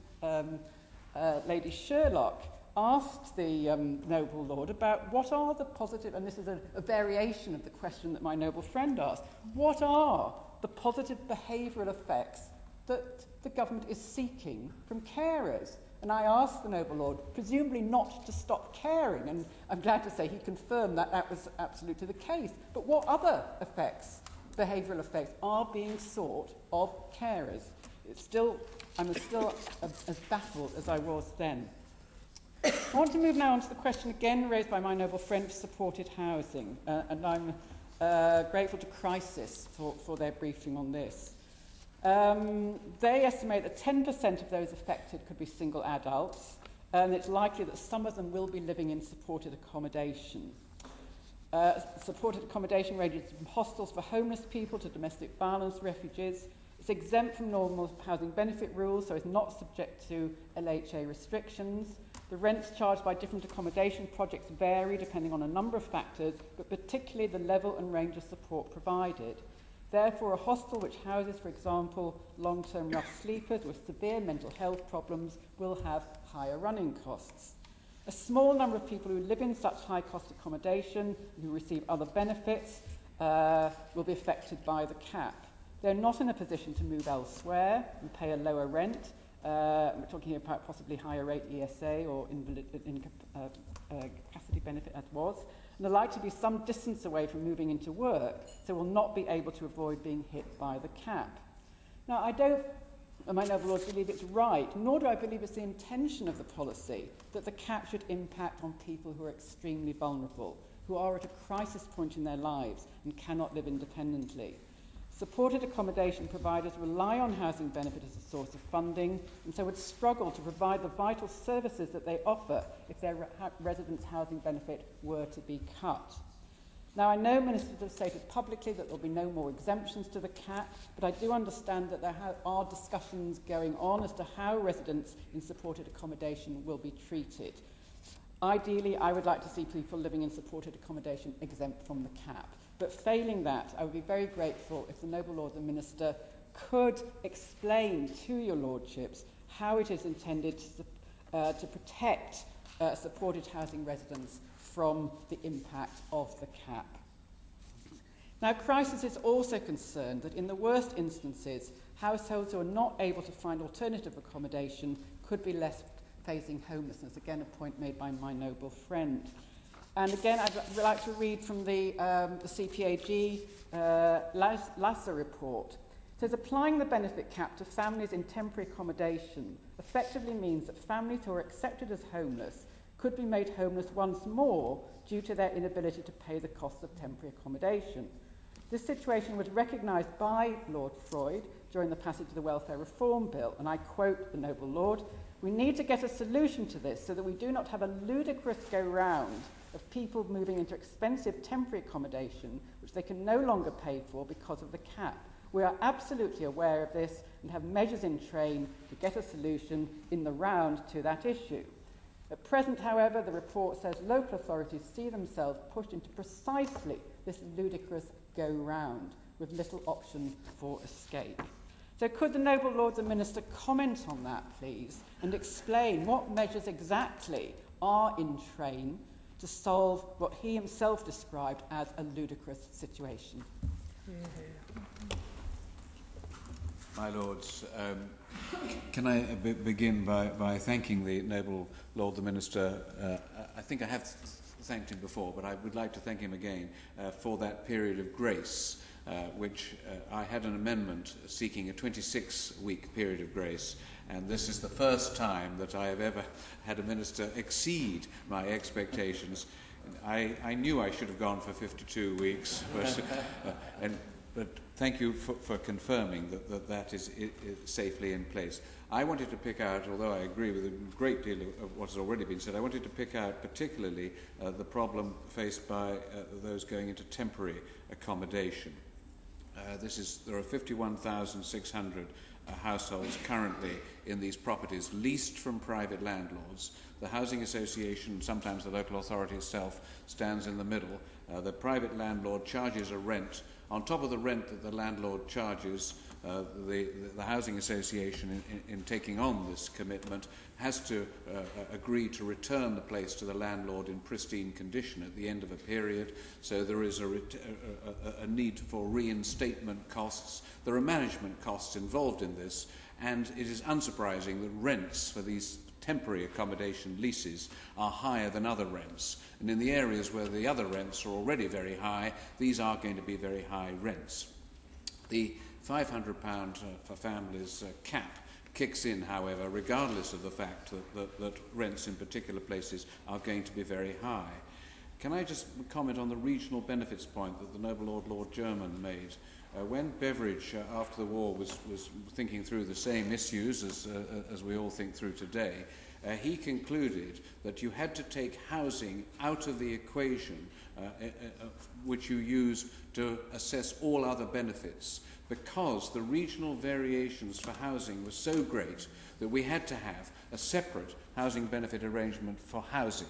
Lady Sherlock, asked the Noble Lord about what are the positive, and this is a variation of the question that my noble friend asked, what are the positive behavioural effects that the government is seeking from carers. And I asked the Noble Lord, presumably not to stop caring, and I'm glad to say he confirmed that that was absolutely the case. But what other effects, behavioural effects, are being sought of carers? I'm still as baffled as I was then. I want to move now on to the question again raised by my noble friend of supported housing, and I'm grateful to Crisis for their briefing on this. They estimate that 10% of those affected could be single adults, and it's likely that some of them will be living in supported accommodation. Supported accommodation ranges from hostels for homeless people to domestic violence refugees. It's exempt from normal housing benefit rules, so it's not subject to LHA restrictions. The rents charged by different accommodation projects vary depending on a number of factors, but particularly the level and range of support provided. Therefore, a hostel which houses, for example, long-term rough sleepers with severe mental health problems will have higher running costs. A small number of people who live in such high-cost accommodation and who receive other benefits will be affected by the cap. They're not in a position to move elsewhere and pay a lower rent. We're talking about possibly higher rate ESA or capacity benefit as was. And they're likely to be some distance away from moving into work, so will not be able to avoid being hit by the cap. Now, I don't, my noble lords, believe it's right, nor do I believe it's the intention of the policy that the cap should impact on people who are extremely vulnerable, who are at a crisis point in their lives and cannot live independently. Supported accommodation providers rely on housing benefit as a source of funding and so would struggle to provide the vital services that they offer if their residents' housing benefit were to be cut. Now, I know ministers have stated publicly that there will be no more exemptions to the cap, but I do understand that there are discussions going on as to how residents in supported accommodation will be treated. Ideally, I would like to see people living in supported accommodation exempt from the cap. But failing that, I would be very grateful if the Noble Lord the Minister could explain to your Lordships how it is intended to protect supported housing residents from the impact of the cap. Now, Crisis is also concerned that in the worst instances, households who are not able to find alternative accommodation could be left facing homelessness, again a point made by my noble friend. And again, I'd like to read from the CPAG LASA report. It says, applying the benefit cap to families in temporary accommodation effectively means that families who are accepted as homeless could be made homeless once more due to their inability to pay the cost of temporary accommodation. This situation was recognised by Lord Freud during the passage of the Welfare Reform Bill, and I quote the Noble Lord, "We need to get a solution to this so that we do not have a ludicrous go-round of people moving into expensive temporary accommodation which they can no longer pay for because of the cap. We are absolutely aware of this and have measures in train to get a solution in the round to that issue. At present, however, the report says local authorities see themselves pushed into precisely this ludicrous go-round with little option for escape." So could the Noble Lord the Minister comment on that, please, and explain what measures exactly are in train to solve what he himself described as a ludicrous situation? My Lords, can I begin by thanking the Noble Lord the Minister? I think I have thanked him before, but I would like to thank him again for that period of grace, which I had an amendment seeking a 26-week period of grace, and this is the first time that I have ever had a minister exceed my expectations. I knew I should have gone for 52 weeks, but thank you for confirming that is safely in place. I wanted to pick out, although I agree with a great deal of what has already been said, I wanted to pick out particularly the problem faced by those going into temporary accommodation. There are 51,600 households currently in these properties leased from private landlords. The housing association, sometimes the local authority itself, stands in the middle. The private landlord charges a rent. On top of the rent that the landlord charges, the Housing Association in taking on this commitment has to agree to return the place to the landlord in pristine condition at the end of a period. So there is a need for reinstatement costs. There are management costs involved in this, and it is unsurprising that rents for these temporary accommodation leases are higher than other rents. And in the areas where the other rents are already very high, these are going to be very high rents. The £500 for families cap kicks in, however, regardless of the fact that rents in particular places are going to be very high. Can I just comment on the regional benefits point that the Noble Lord Jermyn made? When Beveridge, after the war, was thinking through the same issues as we all think through today, he concluded that you had to take housing out of the equation which you use to assess all other benefits, because the regional variations for housing were so great that we had to have a separate housing benefit arrangement for housing.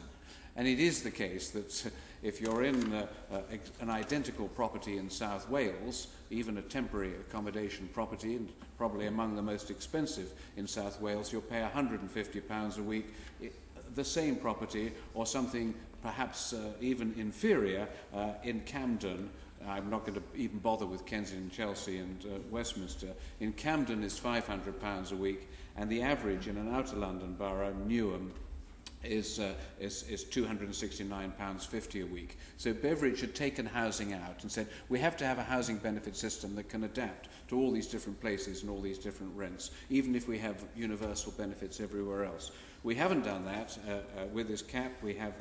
And it is the case that if you're in an identical property in South Wales, even a temporary accommodation property, and probably among the most expensive in South Wales, you'll pay £150 a week. The same property, or something perhaps even inferior, in Camden. I'm not going to even bother with Kensington, Chelsea and Westminster. In Camden is £500 a week, and the average in an outer London borough, Newham, is £269.50 a week. So Beveridge had taken housing out and said, we have to have a housing benefit system that can adapt to all these different places and all these different rents, even if we have universal benefits everywhere else. We haven't done that with this cap. We have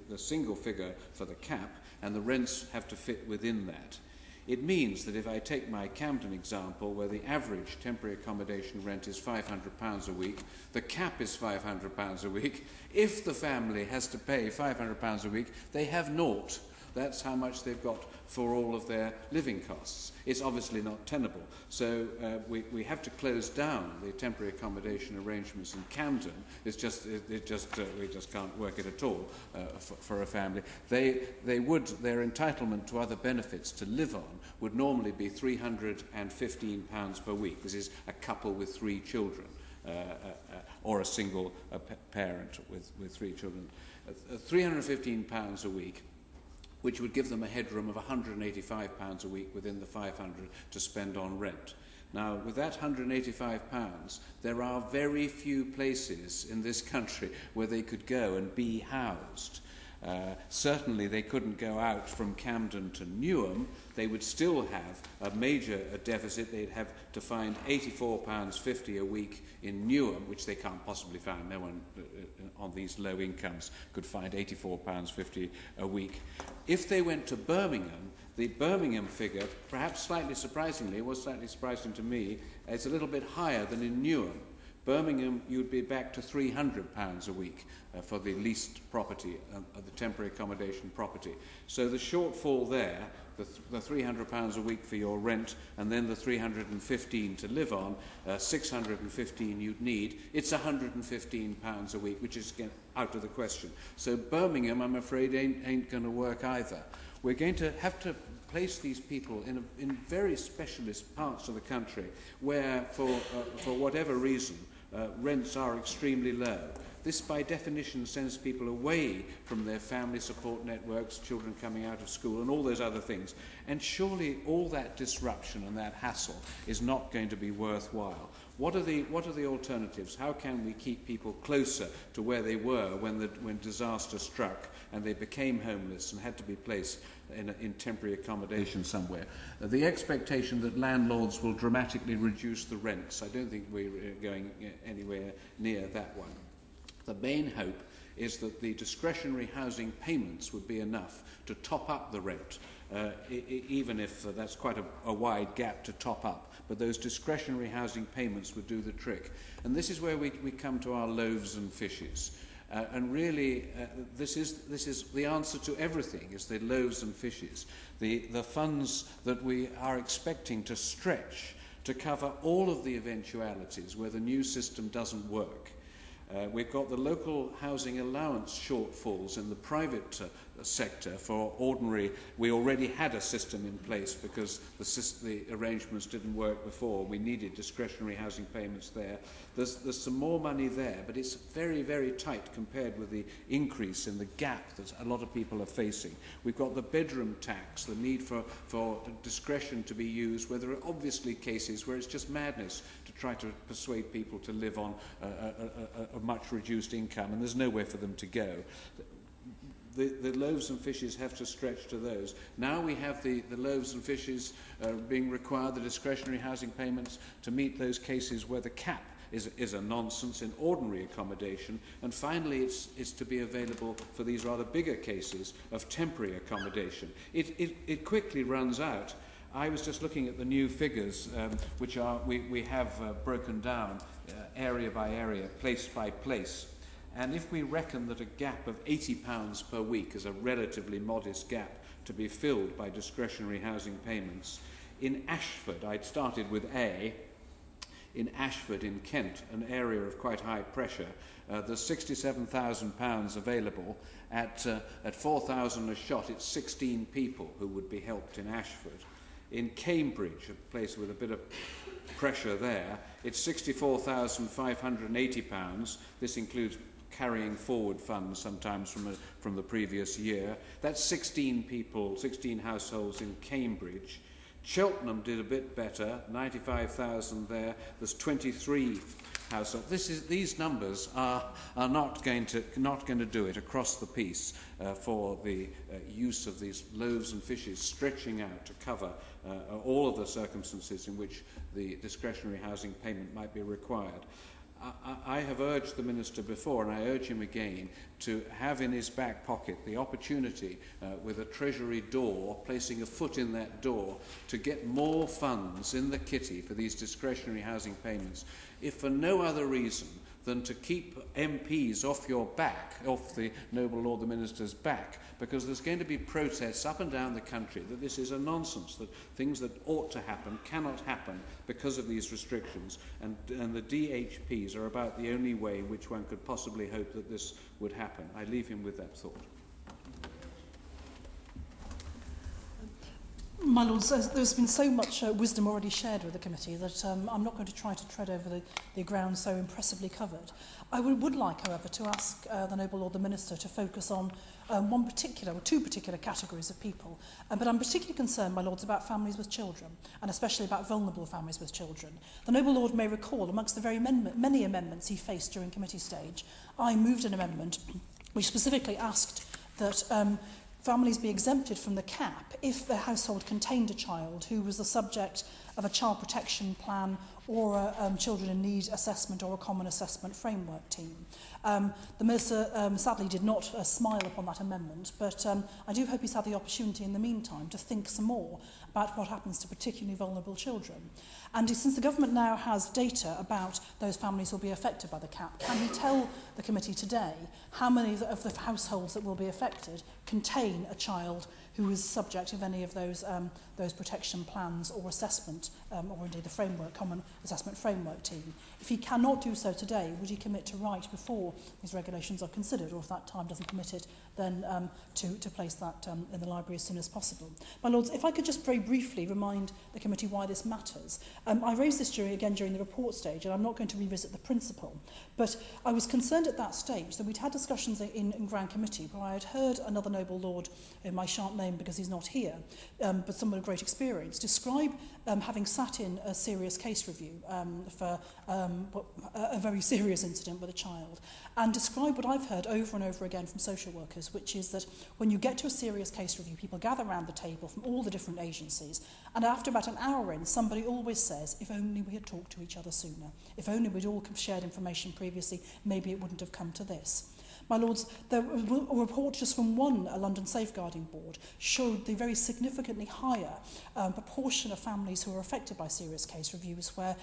the single figure for the cap, and the rents have to fit within that. It means that if I take my Camden example, where the average temporary accommodation rent is £500 a week, the cap is £500 a week. If the family has to pay £500 a week, they have naught. That's how much they've got for all of their living costs. It's obviously not tenable. So we have to close down the temporary accommodation arrangements in Camden. We just can't work it at all for a family. Their entitlement to other benefits to live on would normally be £315 per week. This is a couple with 3 children, or a single parent with 3 children. £315 a week, which would give them a headroom of £185 a week within the £500 to spend on rent. Now, with that £185, there are very few places in this country where they could go and be housed. Certainly they couldn't go out from Camden to Newham. They would still have a major deficit. They'd have to find £84.50 a week in Newham, which they can't possibly find. No one on these low incomes could find £84.50 a week. If they went to Birmingham, the Birmingham figure, perhaps slightly surprisingly, it was slightly surprising to me, it's a little bit higher than in Newham. Birmingham, you'd be back to £300 a week for the leased property, the temporary accommodation property. So the shortfall there, the £300 a week for your rent, and then the £315 to live on, £615 you'd need, it's £115 a week, which is again out of the question. So Birmingham, I'm afraid, ain't going to work either. We're going to have to place these people in very specialist parts of the country where, for whatever reason, rents are extremely low. This, by definition, sends people away from their family support networks, children coming out of school, and all those other things. And surely all that disruption and that hassle is not going to be worthwhile. What are the alternatives? How can we keep people closer to where they were when disaster struck and they became homeless and had to be placed in temporary accommodation somewhere? The expectation that landlords will dramatically reduce the rents, I don't think we're going anywhere near that one. The main hope is that the discretionary housing payments would be enough to top up the rent, even if that's quite a wide gap to top up. But those discretionary housing payments would do the trick. And this is where we come to our loaves and fishes. And really, this is the answer to everything, is the loaves and fishes. The funds that we are expecting to stretch to cover all of the eventualities where the new system doesn't work. We've got the local housing allowance shortfalls in the private sector. For ordinary, we already had a system in place because the arrangements didn't work before. We needed discretionary housing payments there. There's some more money there, but it's very, very tight compared with the increase in the gap that a lot of people are facing. We've got the bedroom tax, the need for discretion to be used, where there are obviously cases where it's just madness to try to persuade people to live on a much reduced income, and there's nowhere for them to go. The loaves and fishes have to stretch to those. Now we have the loaves and fishes being required, the discretionary housing payments, to meet those cases where the cap is a nonsense in ordinary accommodation. And finally, it's to be available for these rather bigger cases of temporary accommodation. It quickly runs out. I was just looking at the new figures, which we have broken down area by area, place by place. And if we reckon that a gap of £80 per week is a relatively modest gap to be filled by discretionary housing payments, in Ashford, I'd started with A, in Ashford in Kent, an area of quite high pressure, there's £67,000 available. At £4,000 a shot, it's 16 people who would be helped in Ashford. In Cambridge, a place with a bit of pressure there, it's £64,580. This includes carrying forward funds sometimes from the previous year. That's 16 people, 16 households in Cambridge. Cheltenham did a bit better, 95,000 there. There's 23 households. These numbers are not going to do it across the piece for the use of these loaves and fishes stretching out to cover all of the circumstances in which the discretionary housing payment might be required. I have urged the Minister before, and I urge him again, to have in his back pocket the opportunity with a Treasury door, placing a foot in that door, to get more funds in the kitty for these discretionary housing payments, if for no other reason than to keep MPs off your back, off the Noble Lord the Minister's back, because there's going to be protests up and down the country that this is a nonsense, that things that ought to happen cannot happen because of these restrictions, and the DHPs are about the only way in which one could possibly hope that this would happen. I leave him with that thought. My Lords, there's been so much wisdom already shared with the committee that I'm not going to try to tread over the ground so impressively covered. I would like, however, to ask the Noble Lord the Minister to focus on one particular, or two particular categories of people. But I'm particularly concerned, my Lords, about families with children, and especially about vulnerable families with children. The Noble Lord may recall, amongst the very many amendments he faced during committee stage, I moved an amendment which specifically asked that families be exempted from the cap if the household contained a child who was the subject of a child protection plan or a children in need assessment or a common assessment framework team. The Minister sadly did not smile upon that amendment, but I do hope he's had the opportunity in the meantime to think some more about what happens to particularly vulnerable children. And since the government now has data about those families who will be affected by the cap, can he tell the committee today how many of the households that will be affected contain a child who is subject of any of those protection plans or assessment, or indeed the common assessment framework team? If he cannot do so today, would he commit to write before these regulations are considered, or if that time doesn't permit it, then to place that in the library as soon as possible? My Lords, if I could just very briefly remind the committee why this matters. I raised this during the report stage, and I'm not going to revisit the principle, but I was concerned at that stage that we'd had discussions in Grand Committee where I had heard another Noble Lord, whom I shan't name because he's not here, but someone of great experience, describe having sat in a serious case review for a very serious incident with a child, and describe what I've heard over and over again from social workers, which is that when you get to a serious case review, people gather around the table from all the different agencies, and after about an hour in, somebody always says, if only we had talked to each other sooner, if only we'd all shared information previously, maybe it wouldn't have come to this. My Lords, a report just from one London Safeguarding Board showed the very significantly higher proportion of families who were affected by serious case reviews where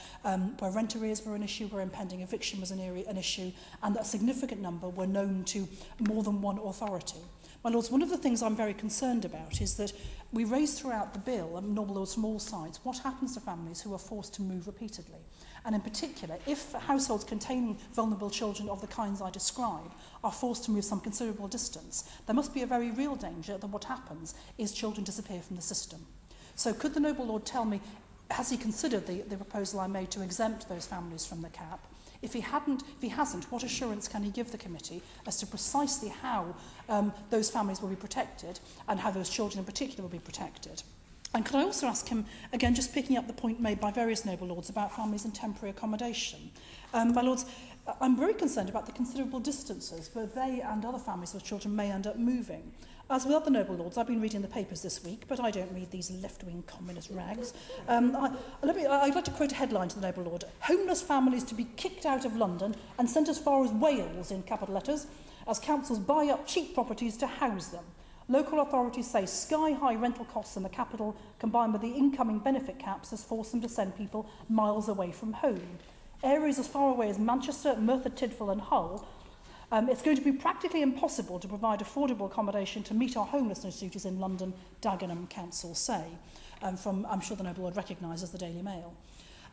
rent arrears were an issue, where impending eviction was an issue, and that a significant number were known to more than one authority. My Lords, one of the things I'm very concerned about is that we raise throughout the bill, and Noble Lords from all sides, what happens to families who are forced to move repeatedly. And in particular, if households containing vulnerable children of the kinds I describe are forced to move some considerable distance, there must be a very real danger that what happens is children disappear from the system. So could the Noble Lord tell me, has he considered the proposal I made to exempt those families from the cap? If he hasn't, what assurance can he give the committee as to precisely how those families will be protected and how those children in particular will be protected? And could I also ask him, again, just picking up the point made by various Noble Lords about families in temporary accommodation. My Lords, I'm very concerned about the considerable distances where they and other families with children may end up moving. As with other Noble Lords, I've been reading the papers this week, but I don't read these left-wing communist rags. I'd like to quote a headline to the Noble Lord. Homeless families to be kicked out of London and sent as far as Wales, in capital letters, as councils buy up cheap properties to house them. Local authorities say sky-high rental costs in the capital, combined with the incoming benefit caps, has forced them to send people miles away from home. Areas as far away as Manchester, Merthyr Tydfil and Hull, it's going to be practically impossible to provide affordable accommodation to meet our homelessness duties in London, Dagenham Council say, from, I'm sure the Noble Lord recognises the Daily Mail.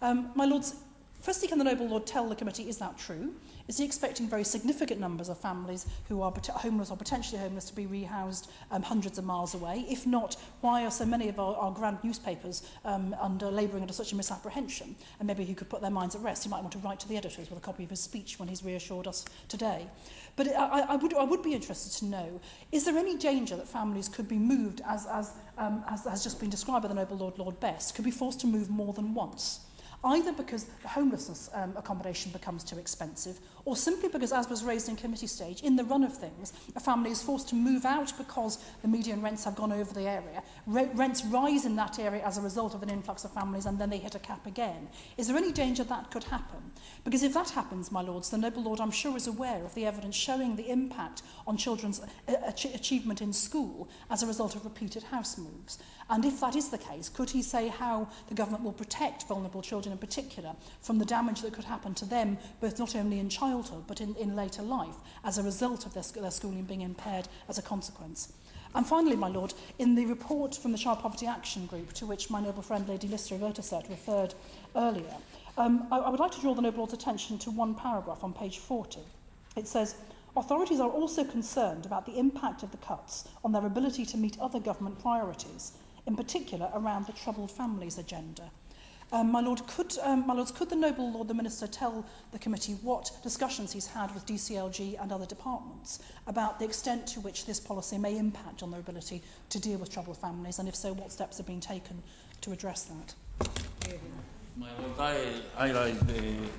My Lords, firstly, can the Noble Lord tell the committee, is that true? Is he expecting very significant numbers of families who are homeless or potentially homeless to be rehoused hundreds of miles away? If not, why are so many of our grand newspapers labouring under such a misapprehension? And maybe he could put their minds at rest. He might want to write to the editors with a copy of his speech when he's reassured us today. But I would be interested to know, is there any danger that families could be moved, as has just been described by the Noble Lord, Lord Best, could be forced to move more than once? Either because the homelessness accommodation becomes too expensive, or simply because, as was raised in committee stage, in the run of things, a family is forced to move out because the median rents have gone over the area. Rents rise in that area as a result of an influx of families, and then they hit a cap again. Is there any danger that could happen? Because if that happens, my Lords, the Noble Lord, I'm sure, is aware of the evidence showing the impact on children's achievement in school as a result of repeated house moves. And if that is the case, could he say how the government will protect vulnerable children in particular from the damage that could happen to them, both not only in childhood but in later life, as a result of their schooling being impaired as a consequence? And finally, my Lord, in the report from the Child Poverty Action Group, to which my noble friend Lady Lister of Otersett referred earlier, I would like to draw the Noble Lord's attention to one paragraph on page 40. It says, authorities are also concerned about the impact of the cuts on their ability to meet other government priorities, in particular around the troubled families agenda. My Lords, could the Noble Lord the Minister tell the committee what discussions he's had with DCLG and other departments about the extent to which this policy may impact on their ability to deal with troubled families, and if so, what steps have been taken to address that? My Lord, I rise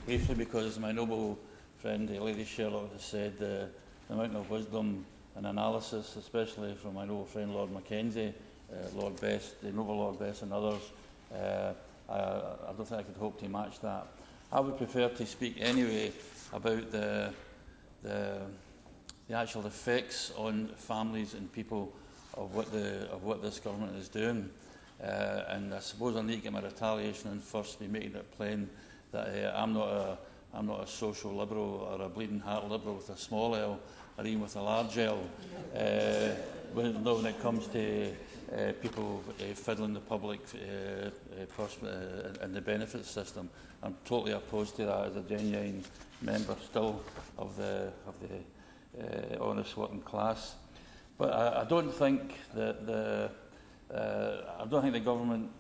briefly because my noble friend Lady Sherlock has said the amount of wisdom and analysis, especially from my noble friend Lord Mackenzie, Lord Best, the noble Lord Best and others, I don't think I could hope to match that. I would prefer to speak anyway about the actual effects on families and people of what this government is doing. And I suppose I need to get my retaliation and first be making it plain that I'm not a social liberal or a bleeding heart liberal with a small L or even with a large L. When it comes to people fiddling the public and the benefits system, I'm totally opposed to that as a genuine member still of the honest working class. But I don't think that the government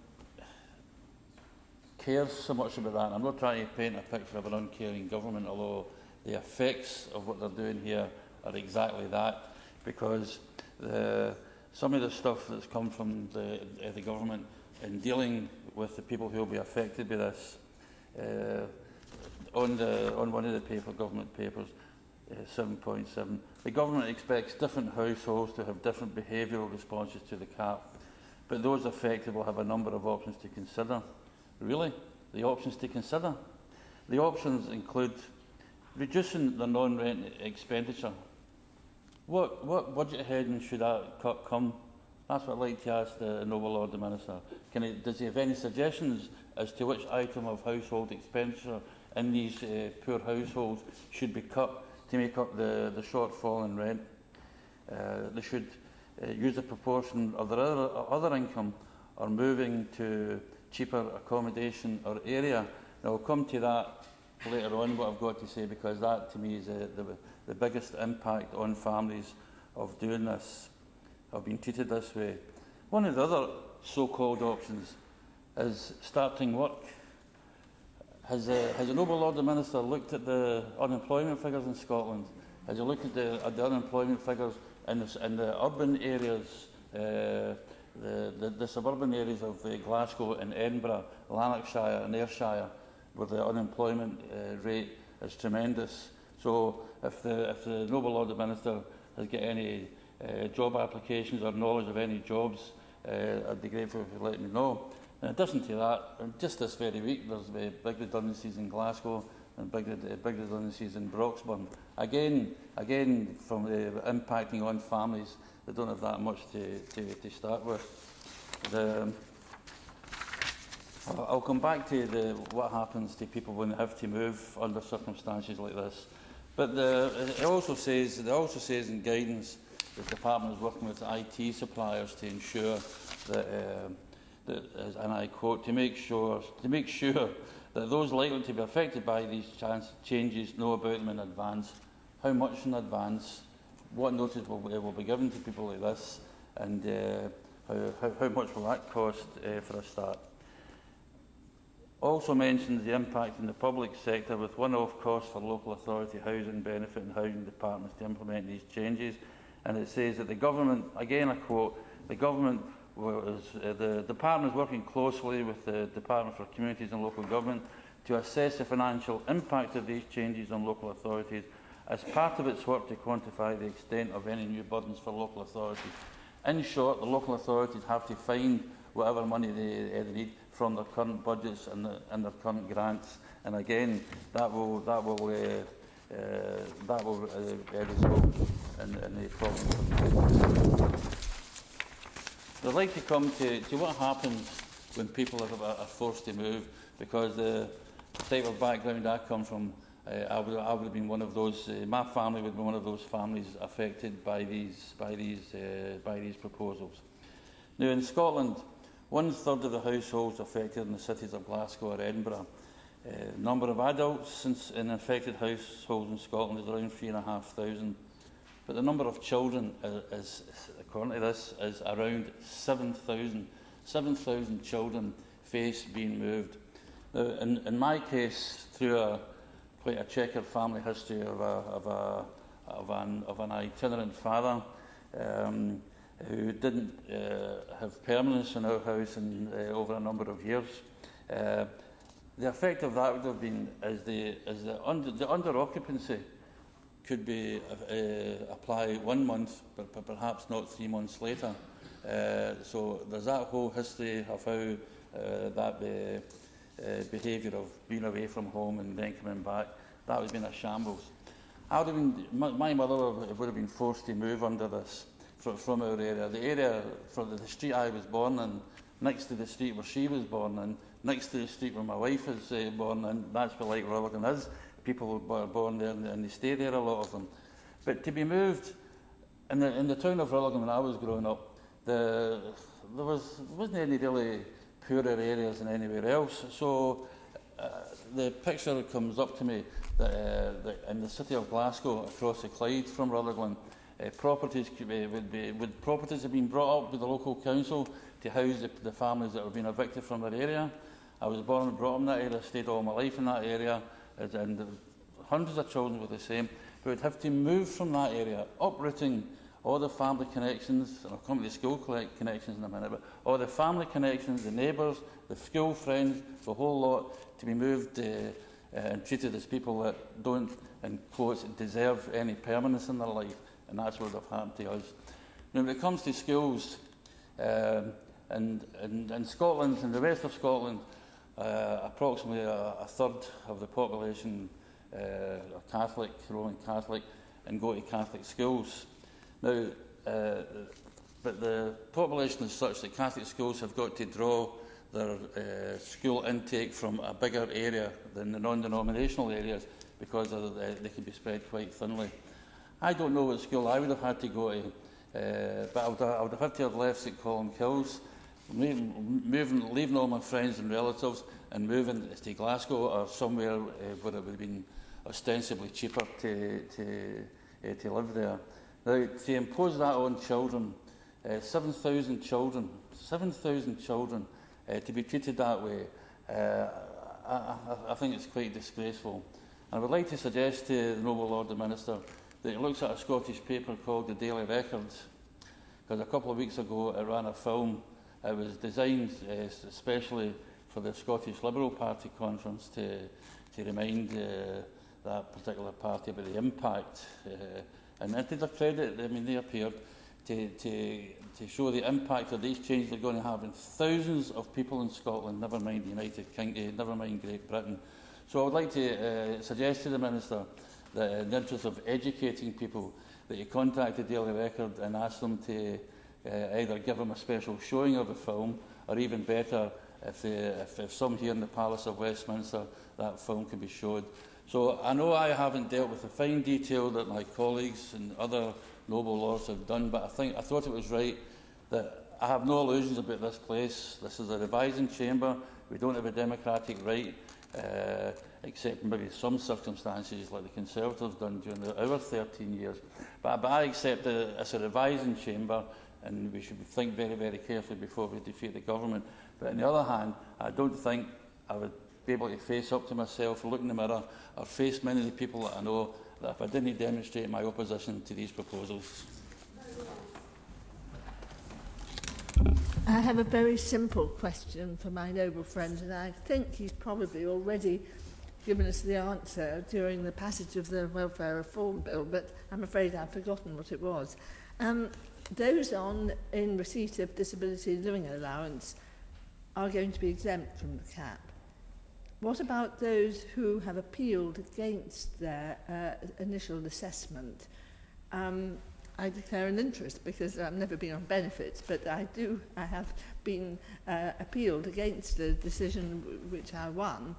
cares so much about that. I'm not trying to paint a picture of an uncaring government, although the effects of what they're doing here are exactly that, because some of the stuff that's come from the government in dealing with the people who will be affected by this, on one of the government papers, 7.7, the government expects different households to have different behavioural responses to the cap, but those affected will have a number of options to consider. Really? The options to consider? The options include reducing the non-rent expenditure. What budget heading should that cut come? That's what I'd like to ask the Noble Lord the Minister. Does he have any suggestions as to which item of household expenditure in these poor households should be cut to make up the shortfall in rent? They should use a proportion of their other income or moving to cheaper accommodation or area. And I'll come to that later on, what I've got to say, because that to me is the biggest impact on families of doing this, of being treated this way. One of the other so-called options is starting work. Has the Noble Lord the Minister looked at the unemployment figures in Scotland? Has he looked at the unemployment figures in the urban areas, the suburban areas of Glasgow and Edinburgh, Lanarkshire and Ayrshire, where the unemployment rate is tremendous? So if the Noble Lord the Minister has got any job applications or knowledge of any jobs, I'd be grateful if you let me know. In addition to that, just this very week, there's big redundancies in Glasgow and big redundancies in Broxburn. Again, from impacting on families that don't have that much to start with. I'll come back to what happens to people when they have to move under circumstances like this. But it also says in guidance the department is working with IT suppliers to ensure that, and I quote, to make sure that those likely to be affected by these changes know about them in advance. How much in advance? What notice will be given to people like this? And how much will that cost for a start? Also mentions the impact in the public sector with one-off costs for local authority housing benefit and housing departments to implement these changes. And it says that the government, again I quote, the department is working closely with the Department for Communities and Local Government to assess the financial impact of these changes on local authorities as part of its work to quantify the extent of any new burdens for local authorities. In short, the local authorities have to find whatever money they need from their current budgets and their current grants, and again that will result in the problem. I'd like to come to what happens when people are forced to move, because the type of background I come from, I would have been one of those. My family would be one of those families affected by these proposals. Now, in Scotland, 1/3 of the households affected in the cities of Glasgow or Edinburgh. Number of adults in affected households in Scotland is around 3,500, but the number of children is, according to this, is around 7,000. 7,000 children face being moved. Now, in my case, through quite a checkered family history of an itinerant father who didn't have permanence in our house over a number of years. The effect of that would have been the under occupancy could be apply 1 month, but perhaps not 3 months later. So there's that whole history of how that behaviour of being away from home and then coming back, that would have been a shambles. My mother would have been forced to move under this from our area. The area from the street I was born in, next to the street where she was born in, next to the street where my wife is born in, that's where like Rutherglen is. People were born there and they stay there, a lot of them. But to be moved in the town of Rutherglen when I was growing up, there wasn't any really poorer areas than anywhere else. So the picture comes up to me that in the city of Glasgow, across the Clyde from Rutherglen, properties have been brought up with the local council to house the families that have been evicted from their area. I was born and brought up in that area, stayed all my life in that area, and hundreds of children were the same, who would have to move from that area, uprooting all the family connections, and I'll come to the school connections in a minute, but all the family connections, the neighbours, the school friends, the whole lot, to be moved and treated as people that don't, in quotes, deserve any permanence in their life, and that's what would have happened to us. Now, when it comes to schools, in Scotland, in the west of Scotland, approximately a third of the population are Catholic, Roman Catholic, and go to Catholic schools. Now, but the population is such that Catholic schools have got to draw their school intake from a bigger area than the non-denominational areas, because they can be spread quite thinly. I don't know what school I would have had to go to, but I would have had to have left St Colin Kills, leaving all my friends and relatives and moving to Glasgow or somewhere where it would have been ostensibly cheaper to live there. Now, to impose that on children, 7,000 children, to be treated that way, I think it's quite disgraceful. And I would like to suggest to the Noble Lord the Minister that he looks at a Scottish paper called the Daily Record, because a couple of weeks ago it ran a film. It was designed especially for the Scottish Liberal Party conference to remind that particular party about the impact. And to their credit, I mean, they appeared to show the impact of these changes are going to have on thousands of people in Scotland, never mind the United Kingdom, never mind Great Britain. So I would like to suggest to the Minister that in the interest of educating people, that you contact the Daily Record and ask them to either give them a special showing of the film, or even better, if some here in the Palace of Westminster, that film can be showed. So I know I haven't dealt with the fine detail that my colleagues and other noble lords have done, but I thought it was right that I have no illusions about this place. This is a revising chamber. We don't have a democratic right, except maybe some circumstances like the Conservatives done during our 13 years. But I accept that it's a revising chamber, and we should think very, very carefully before we defeat the government. But on the other hand, I don't think I would be able to face up to myself, look in the mirror, or face many of the people that I know, that if I didn't demonstrate my opposition to these proposals. I have a very simple question for my noble friend, and I think he's probably already given us the answer during the passage of the Welfare Reform Bill, but I'm afraid I've forgotten what it was. Those in receipt of disability living allowance are going to be exempt from the cap. What about those who have appealed against their initial assessment? I declare an interest because I've never been on benefits, but I have been appealed against the decision which I won.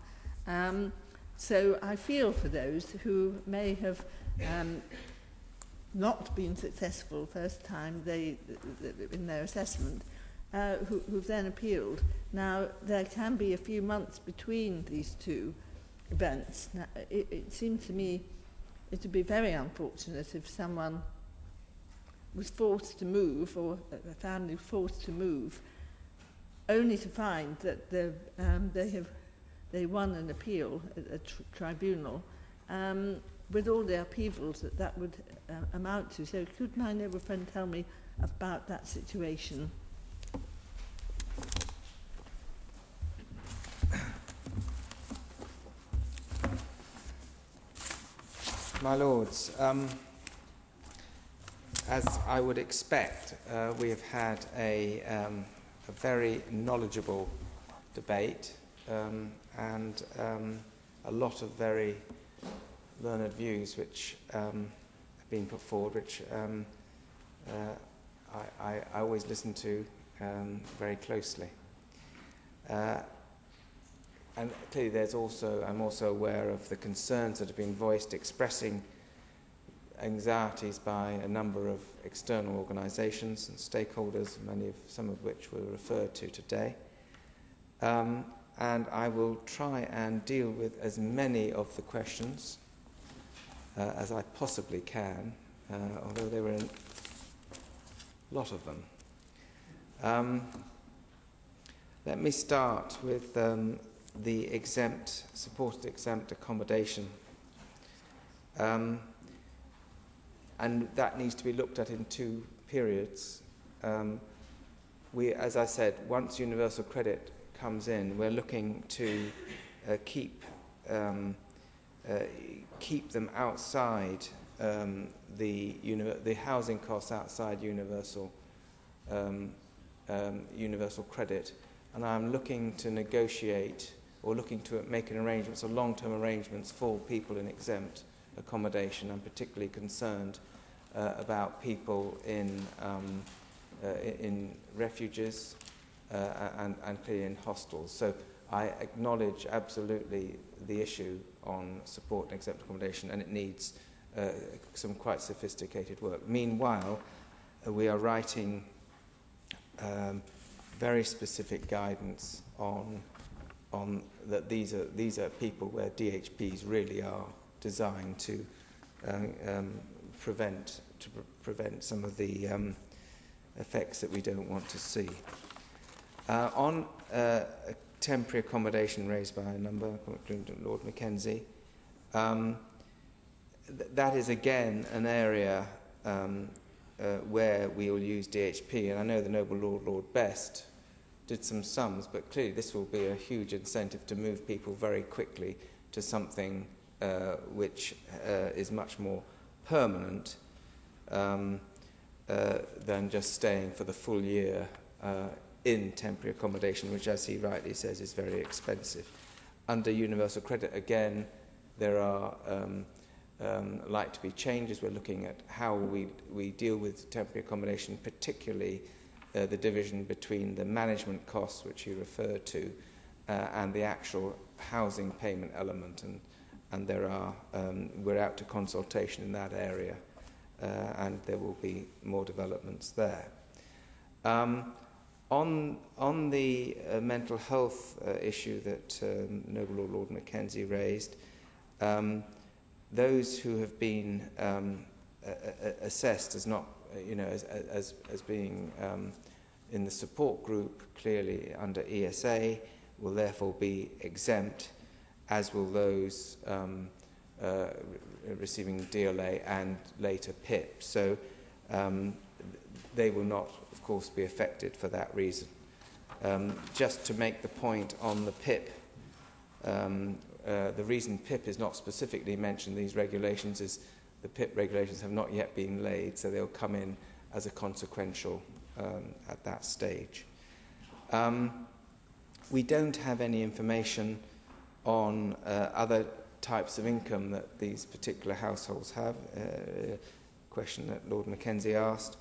So I feel for those who may have not been successful first time in their assessment, who've then appealed. Now, there can be a few months between these two events. Now, it seems to me it would be very unfortunate if someone was forced to move, or a family forced to move, only to find that they won an appeal at a tribunal, with all the upheavals that would amount to. So could my noble friend tell me about that situation? My Lords, as I would expect, we have had a very knowledgeable debate and a lot of very learned views which have been put forward, which I always listen to very closely. And clearly I'm also aware of the concerns that have been voiced, expressing anxieties by a number of external organisations and stakeholders, some of which were referred to today. And I will try and deal with as many of the questions as I possibly can, although there were a lot of them. Let me start with the supported exempt accommodation. And that needs to be looked at in two periods. As I said, once universal credit comes in, we're looking to keep them outside the housing costs outside universal credit, and I'm looking to negotiate or looking to make an arrangements or long-term arrangements for people in exempt accommodation. I'm particularly concerned about people in refuges and clearly in hostels. So I acknowledge absolutely the issue on support and exempt accommodation, and it needs some quite sophisticated work. Meanwhile, we are writing very specific guidance on that these are people where DHPs really are designed to prevent some of the effects that we don't want to see. On temporary accommodation raised by a number, including Lord Mackenzie, that is again an area where we will use DHP, and I know the Noble Lord Best did some sums, but clearly this will be a huge incentive to move people very quickly to something which is much more permanent than just staying for the full year in temporary accommodation, which, as he rightly says, is very expensive. Under universal credit, again, there are like to be changes. We're looking at how we deal with temporary accommodation, particularly the division between the management costs, which you referred to, and the actual housing payment element. And there are we're out to consultation in that area, and there will be more developments there. On the mental health issue that Noble Lord Mackenzie raised, those who have been assessed as not, as being in the support group, clearly under ESA, will therefore be exempt, as will those receiving DLA and later PIP. So they will not, of course, be affected for that reason. Just to make the point on the PIP, the reason PIP is not specifically mentioned in these regulations is the PIP regulations have not yet been laid, so they'll come in as a consequential at that stage. We don't have any information on other types of income that these particular households have, a question that Lord Mackenzie asked.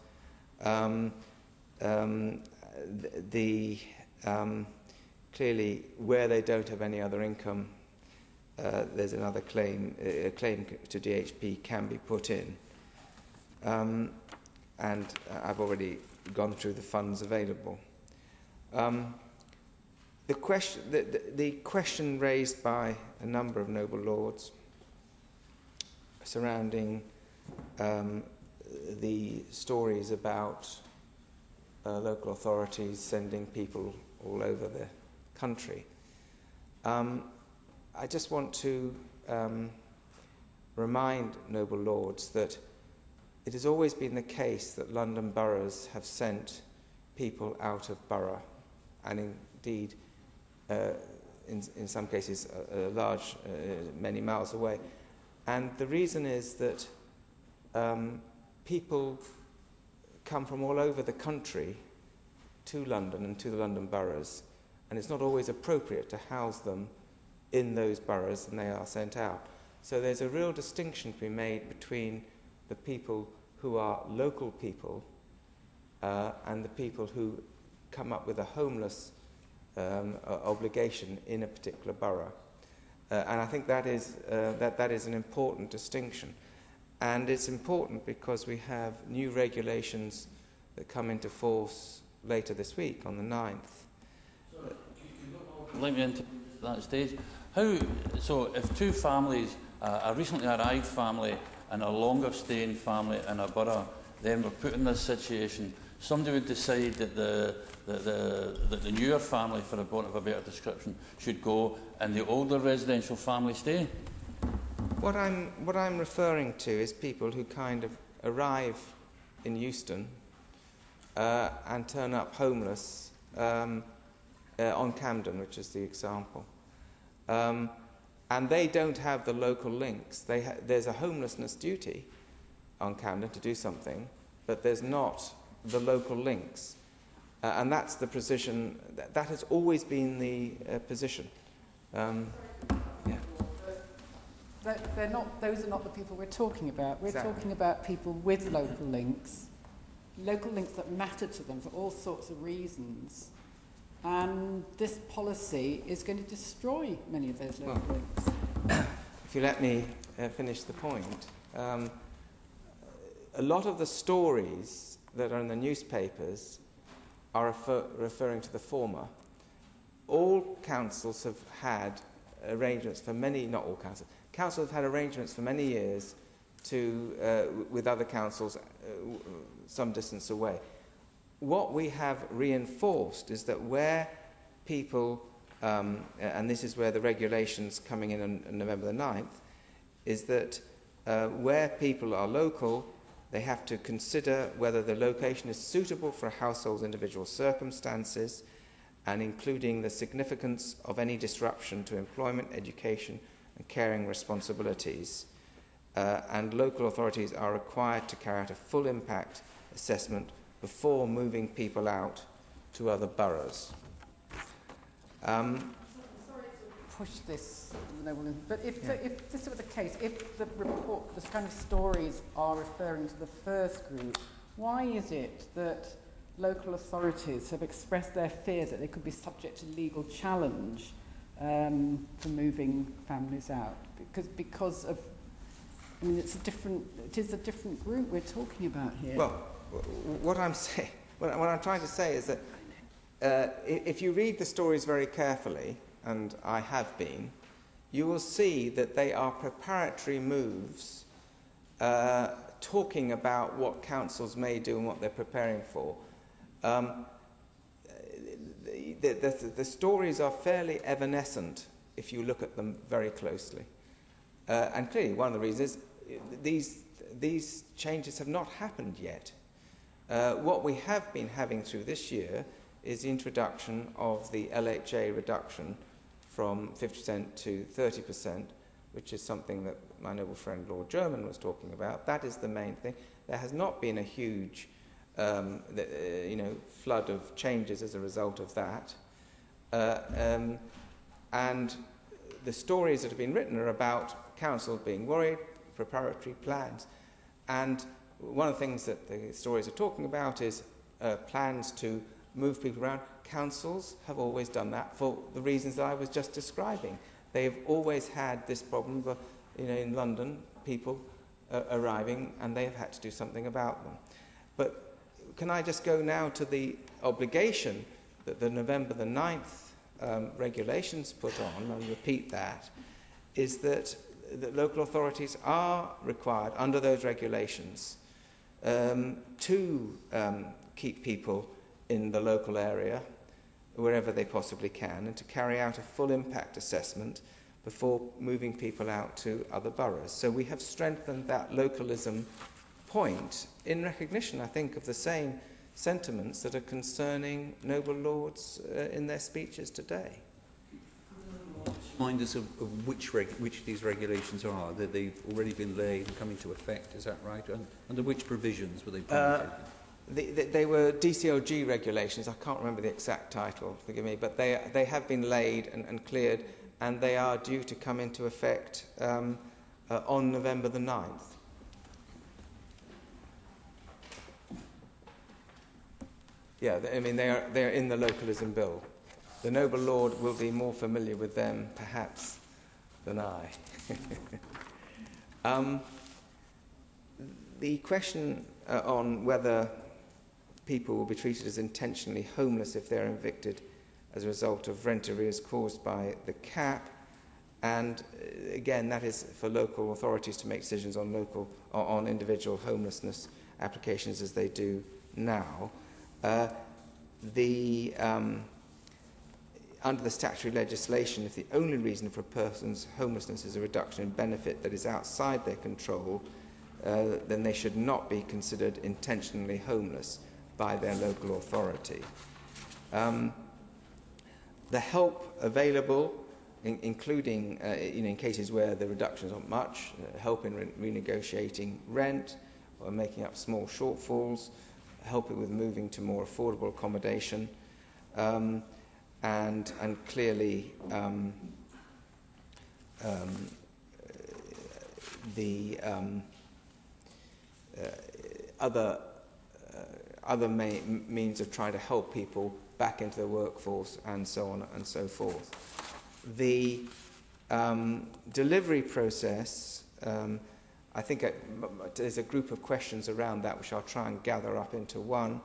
Clearly, where they don't have any other income, there's another claim. A claim to DHP can be put in, and I've already gone through the funds available. The question raised by a number of noble lords surrounding the stories about local authorities sending people all over the country. I just want to remind noble lords that it has always been the case that London boroughs have sent people out of borough, and indeed in some cases large, many miles away. And the reason is that people come from all over the country to London and to the London boroughs, and it's not always appropriate to house them in those boroughs, and they are sent out. So there's a real distinction to be made between the people who are local people and the people who come up with a homeless obligation in a particular borough. And I think that is an important distinction. And it's important because we have new regulations that come into force later this week on the 9th. Let me into that stage. So if two families, a recently arrived family and a longer staying family in a borough, then were put in this situation, somebody would decide that the newer family, for a want of a better description, should go and the older residential family stay? What I'm referring to is people who kind of arrive in Euston and turn up homeless on Camden, which is the example. And they don't have the local links. There's a homelessness duty on Camden to do something, but there's not the local links. And that's the position, that has always been the position. Those are not the people we're talking about. We're Exactly. talking about people with local links that matter to them for all sorts of reasons. And this policy is going to destroy many of those local links. If you let me finish the point, a lot of the stories that are in the newspapers are referring to the former. All councils have had arrangements for many, not all councils, councils have had arrangements for many years with other councils some distance away. What we have reinforced is that where people, and this is where the regulations coming in on November the 9th, is that where people are local, they have to consider whether the location is suitable for a household's individual circumstances, and including the significance of any disruption to employment, education and caring responsibilities. And local authorities are required to carry out a full impact assessment before moving people out to other boroughs. Sorry to push this, but if this were the case, if the report, this kind of stories are referring to the first group, why is it that local authorities have expressed their fear that they could be subject to legal challenge for moving families out? Because of, I mean, it is a different group we're talking about here. Well, what I'm trying to say is that if you read the stories very carefully, and I have been, you will see that they are preparatory moves talking about what councils may do and what they're preparing for. The stories are fairly evanescent if you look at them very closely. And clearly one of the reasons is these changes have not happened yet. What we have been having through this year is the introduction of the LHA reduction from 50% to 30%, which is something that my noble friend Lord Jermyn was talking about. That is the main thing. There has not been a huge flood of changes as a result of that. And the stories that have been written are about councils being worried, preparatory plans. And one of the things that the stories are talking about is plans to move people around. Councils have always done that for the reasons that I was just describing. They have always had this problem of, in London, people arriving, and they have had to do something about them. But can I just go now to the obligation that the November the 9th regulations put on, and repeat that, is that local authorities are required under those regulations to keep people in the local area wherever they possibly can, and to carry out a full impact assessment before moving people out to other boroughs. So we have strengthened that localism point in recognition, I think, of the same sentiments that are concerning noble lords in their speeches today. Remind us of which these regulations are, that they've already been laid and come into effect, is that right? And under which provisions were they promulgated? They were DCOG regulations. I can't remember the exact title, forgive me, but they have been laid and cleared, and they are due to come into effect on November the 9th. Yeah, I mean, they're in the localism bill. The noble lord will be more familiar with them, perhaps, than I. The question on whether people will be treated as intentionally homeless if they're evicted as a result of rent arrears caused by the cap, and again, that is for local authorities to make decisions on individual homelessness applications as they do now. Under the statutory legislation, if the only reason for a person's homelessness is a reduction in benefit that is outside their control, then they should not be considered intentionally homeless by their local authority. The help available, including in cases where the reductions aren't much, help in renegotiating rent or making up small shortfalls, helping with moving to more affordable accommodation, and clearly the other means of trying to help people back into the workforce, and so on and so forth. The delivery process, I think there's a group of questions around that which I'll try and gather up into one.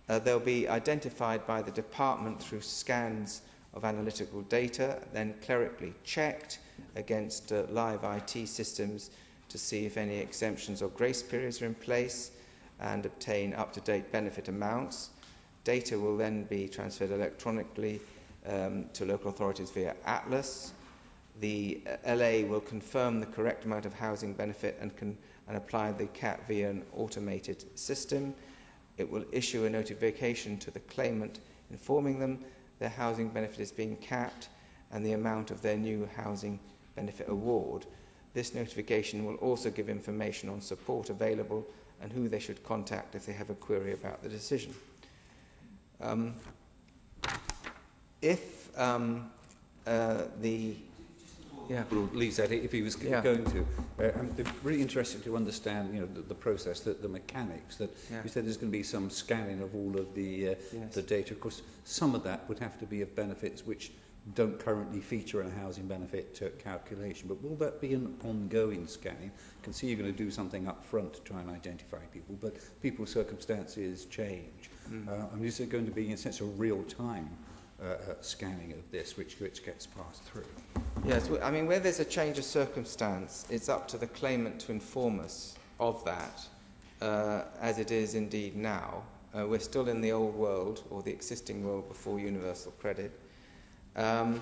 They'll be identified by the department through scans of analytical data, then clerically checked against live IT systems to see if any exemptions or grace periods are in place, and obtain up-to-date benefit amounts. Data will then be transferred electronically to local authorities via Atlas. The LA will confirm the correct amount of housing benefit and apply the cap via an automated system. It will issue a notification to the claimant informing them their housing benefit is being capped and the amount of their new housing benefit award. This notification will also give information on support available and who they should contact if they have a query about the decision. Leaves that if he was going to. I'm really interested to understand, the process, the mechanics. That you said there's going to be some scanning of all of the data. Of course, some of that would have to be of benefits which don't currently feature in a housing benefit calculation. But will that be an ongoing scanning? I can see you're going to do something up front to try and identify people, but people's circumstances change. Is there going to be, in a sense, a real-time scanning of this, which gets passed through? Yes, I mean, where there's a change of circumstance, it's up to the claimant to inform us of that, as it is indeed now. We're still in the old world, or the existing world before universal credit, and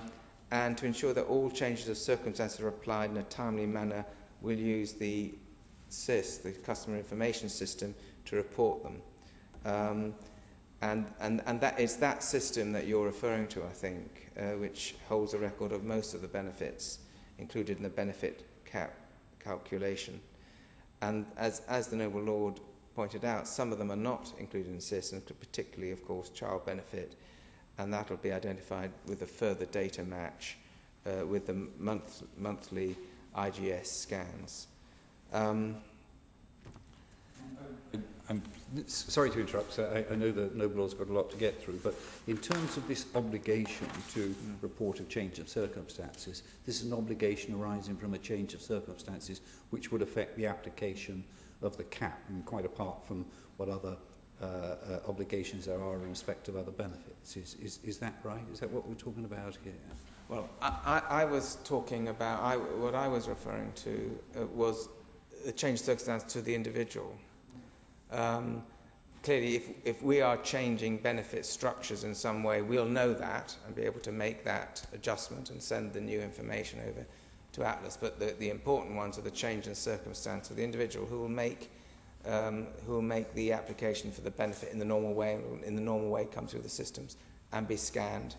to ensure that all changes of circumstances are applied in a timely manner, we'll use the CIS, the Customer Information System, to report them. And that is that system that you're referring to, I think, which holds a record of most of the benefits included in the benefit cap calculation. And as the Noble Lord pointed out, some of them are not included in CIS, and particularly, of course, child benefit, and that will be identified with a further data match with the monthly IGS scans. I'm sorry to interrupt, sir. I know the Noble Lord's got a lot to get through, but in terms of this obligation to report a change of circumstances, this is an obligation arising from a change of circumstances which would affect the application of the cap, and quite apart from what other obligations there are in respect of other benefits. Is that right? Is that what we're talking about here? Well, I was talking about, what I was referring to was a change of circumstance to the individual. Clearly, if we are changing benefit structures in some way, we'll know that and be able to make that adjustment and send the new information over to Atlas. But the important ones are the change in circumstance of the individual who will make the application for the benefit in the normal way, come through the systems and be scanned,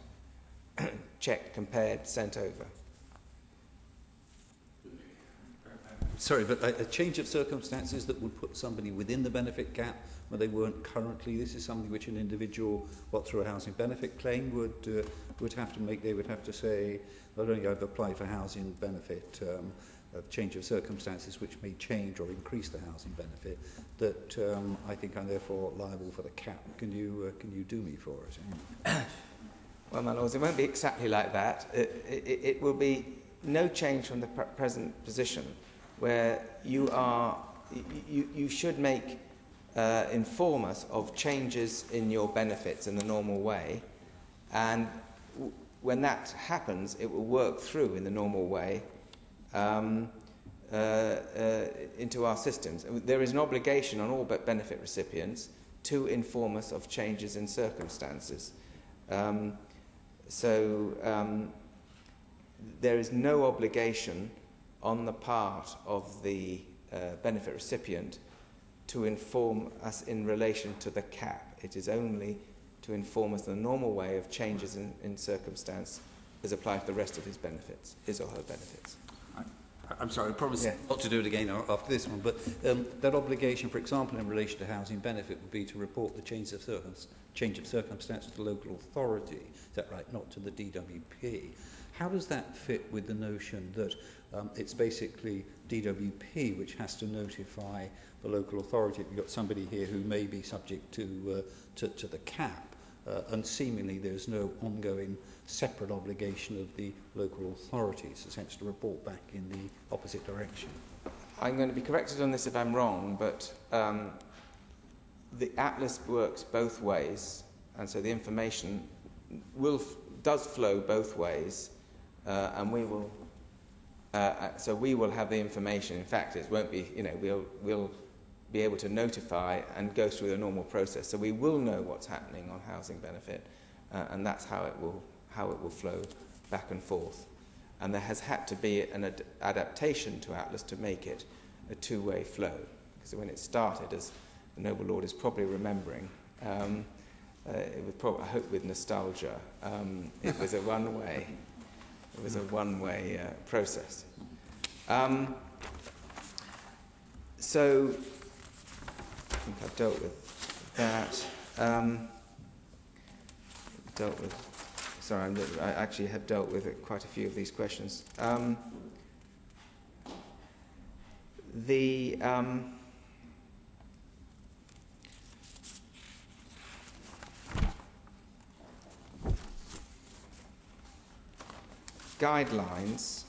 checked, compared, sent over. Sorry, but a change of circumstances that would put somebody within the benefit cap where they weren't currently. This is something which an individual, through a housing benefit claim, would have to make. They would have to say, not only I've applied for housing benefit, a change of circumstances which may change or increase the housing benefit, that I think I'm therefore liable for the cap. Can you do me for it? Well, my lords, it won't be exactly like that. It will be no change from the present position, where you should inform us of changes in your benefits in the normal way, and when that happens, it will work through in the normal way into our systems. There is an obligation on all benefit recipients to inform us of changes in circumstances. There is no obligation on the part of the benefit recipient to inform us in relation to the cap. It is only to inform us in the normal way of changes in circumstance as applied to the rest of his benefits, his or her benefits. I'm sorry, I promise not to do it again after this one, but that obligation, for example, in relation to housing benefit would be to report the change of circumstance to the local authority. Is that right? Not to the DWP. How does that fit with the notion that it's basically DWP which has to notify the local authority? You've got somebody here who may be subject to the cap, and seemingly there's no ongoing separate obligation of the local authorities, essentially, to report back in the opposite direction. I'm going to be corrected on this if I'm wrong, but the atlas works both ways, and so the information does flow both ways, and we will. So we will have the information. In fact, it won't be. We'll be able to notify and go through the normal process. So we will know what's happening on housing benefit, and that's how it will flow back and forth. And there has had to be an adaptation to Atlas to make it a two-way flow. Because when it started, as the Noble Lord is probably remembering, it was probably, I hope with nostalgia, it was a one-way. It was a one-way process. So I think I've dealt with that. I actually have dealt with quite a few of these questions. The guidelines,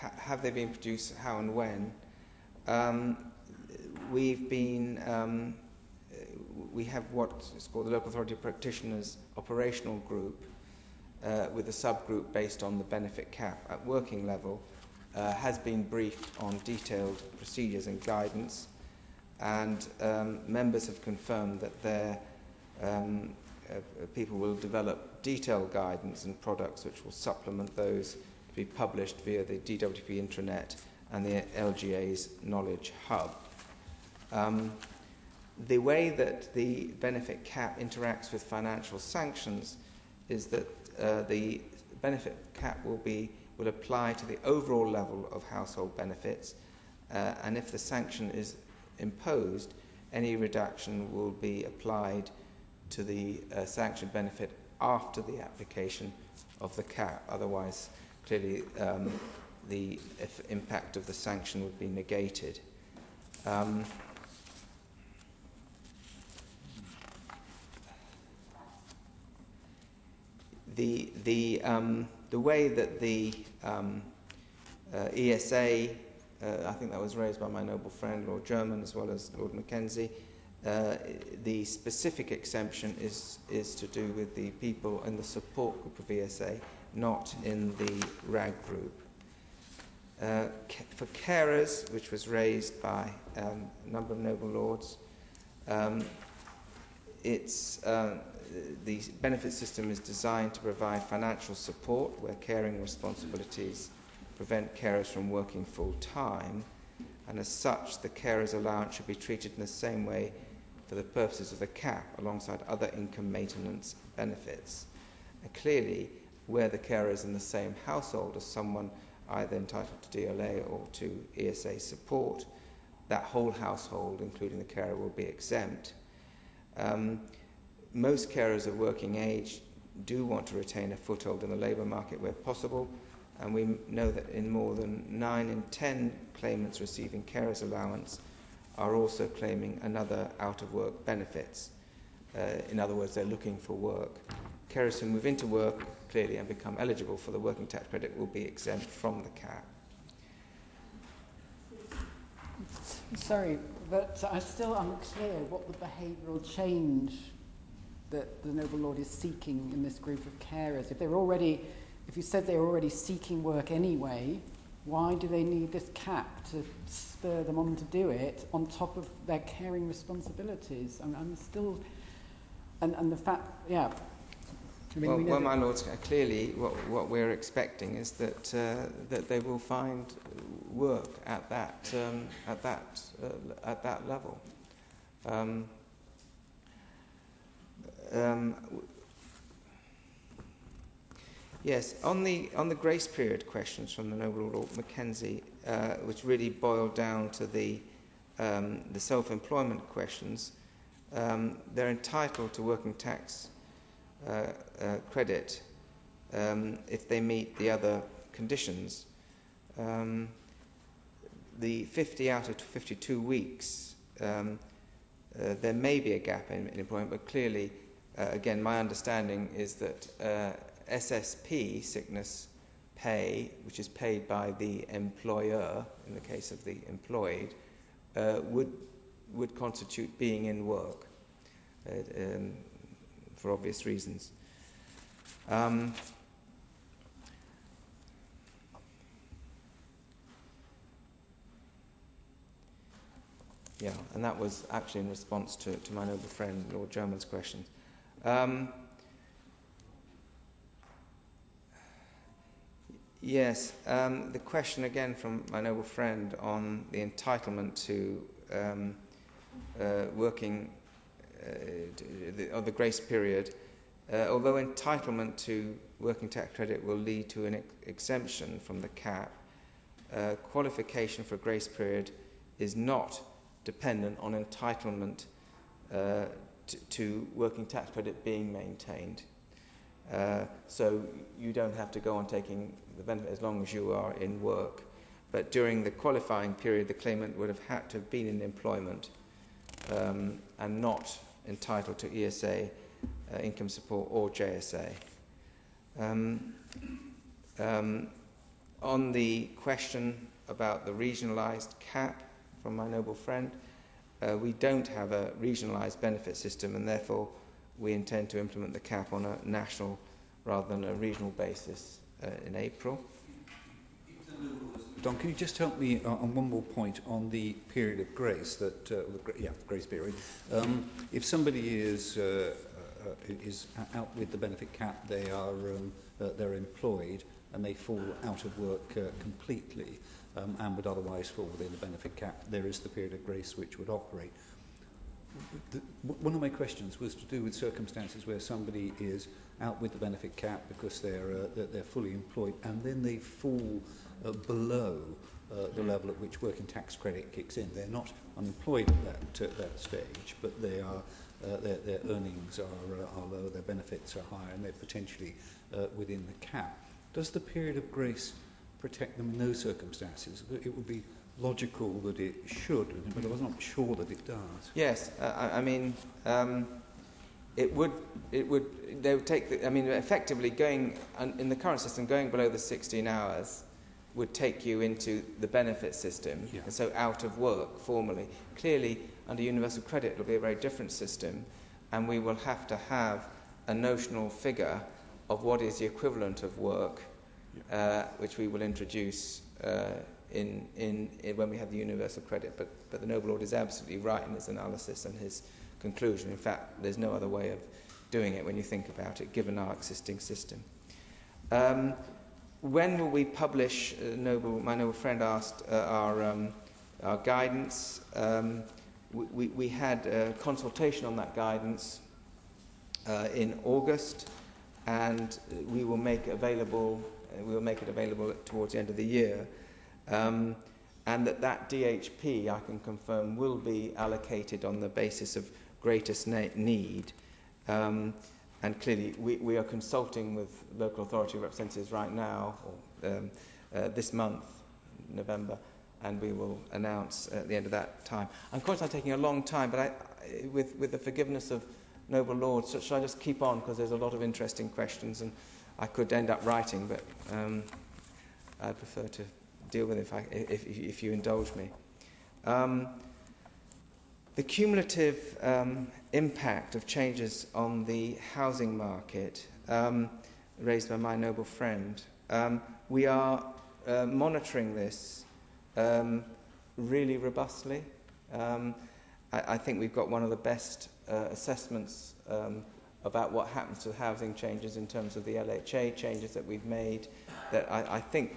have they been produced, how and when? We have what is called the Local Authority Practitioners Operational Group, with a subgroup based on the benefit cap at working level, has been briefed on detailed procedures and guidance, and members have confirmed that their people will develop detailed guidance and products which will supplement those to be published via the DWP intranet and the LGA's Knowledge Hub. The way that the benefit cap interacts with financial sanctions is that the benefit cap will apply to the overall level of household benefits, and if the sanction is imposed, any reduction will be applied to the sanctioned benefit after the application of the cap. Otherwise, clearly, the impact of the sanction would be negated. The way that the ESA, I think that was raised by my noble friend Lord German as well as Lord Mackenzie, the specific exemption is to do with the people in the support group of ESA, not in the RAG group. For carers, which was raised by a number of noble lords, the benefit system is designed to provide financial support where caring responsibilities prevent carers from working full time, and as such the carer's allowance should be treated in the same way for the purposes of the cap alongside other income maintenance benefits. And clearly, where the carer is in the same household as someone either entitled to DLA or to ESA support, that whole household, including the carer, will be exempt. Most carers of working age do want to retain a foothold in the labour market where possible, and we know that in more than 9 in 10 claimants receiving carers allowance are also claiming another out-of-work benefits. In other words, they're looking for work. Carers who move into work clearly and become eligible for the working tax credit will be exempt from the cap. Sorry, but I'm still unclear what the behavioural change that the Noble Lord is seeking in this group of carers. If you said they're already seeking work anyway, why do they need this cap to spur them on to do it on top of their caring responsibilities? I'm still, and the fact, yeah. I mean, well, my lords, clearly what we're expecting is that that they will find work at that level. Yes, on the grace period questions from the Noble Lord Mackenzie, which really boiled down to the self-employment questions, they're entitled to working tax credit if they meet the other conditions. The 50 out of 52 weeks, there may be a gap in employment, but clearly, again, my understanding is that SSP, sickness pay, which is paid by the employer, in the case of the employed, would constitute being in work, for obvious reasons. Yeah, and that was actually in response to my noble friend Lord German's questions. Yes, the question again from my noble friend on the entitlement to working, or the grace period. Although entitlement to working tax credit will lead to an exemption from the cap, qualification for grace period is not dependent on entitlement to working tax credit being maintained. So you don't have to go on taking the benefit as long as you are in work. But during the qualifying period, the claimant would have had to have been in employment and not entitled to ESA, income support, or JSA. On the question about the regionalised cap from my noble friend, we don't have a regionalised benefit system, and therefore we intend to implement the cap on a national rather than a regional basis in April. Don, can you just help me on one more point on the period of grace, that grace period. If somebody is out with the benefit cap, they are they're employed and they fall out of work completely and would otherwise fall within the benefit cap, there is the period of grace which would operate. One of my questions was to do with circumstances where somebody is out with the benefit cap because they're fully employed and then they fall below the level at which working tax credit kicks in. They're not unemployed at that stage, but they are their earnings are low, their benefits are higher, and they're potentially within the cap. Does the period of grace protect them in those circumstances? It would be logical that it should, but I was not sure that it does. Yes, I mean, they would take effectively going, in the current system, going below the 16 hours would take you into the benefit system, and so out of work formally. Clearly, under universal credit, it will be a very different system, and we will have to have a notional figure of what is the equivalent of work, which we will introduce in when we have the universal credit. But the Noble Lord is absolutely right in his analysis and his conclusion. In fact, there's no other way of doing it when you think about it, given our existing system. When will we publish, my noble friend asked, our guidance? We had a consultation on that guidance in August, and we will make it available towards the end of the year. And that DHP, I can confirm, will be allocated on the basis of greatest need. And clearly, we are consulting with local authority representatives right now, this month, November, and we will announce at the end of that time. Of course, I'm taking a long time, but with the forgiveness of Noble Lords, should I just keep on, because there's a lot of interesting questions, and I could end up writing, but I'd prefer to deal with it if you indulge me. The cumulative impact of changes on the housing market raised by my noble friend. We are monitoring this really robustly. I think we've got one of the best assessments about what happens to housing changes in terms of the LHA changes that we've made. That I think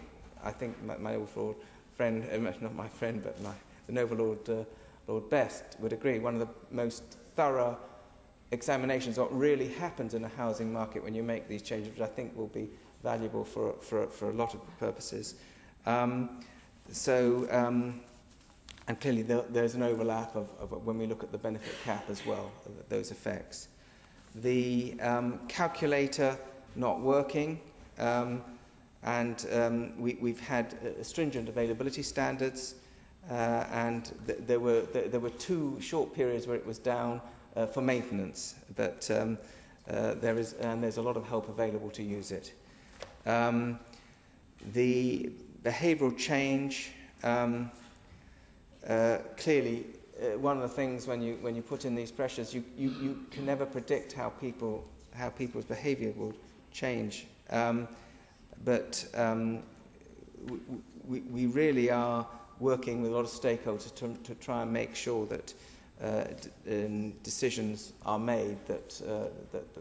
my noble friend, not my friend, but the noble Lord Best would agree. One of the most thorough examinations of what really happens in a housing market when you make these changes, which I think will be valuable for a lot of purposes. And clearly there's an overlap of when we look at the benefit cap as well, those effects. The calculator not working, and we've had stringent availability standards, and there were 2 short periods where it was down for maintenance, but there's a lot of help available to use it. The behavioural change, clearly, one of the things when you put in these pressures, you can never predict how people's behaviour will change. But we really are working with a lot of stakeholders to try and make sure that decisions are made that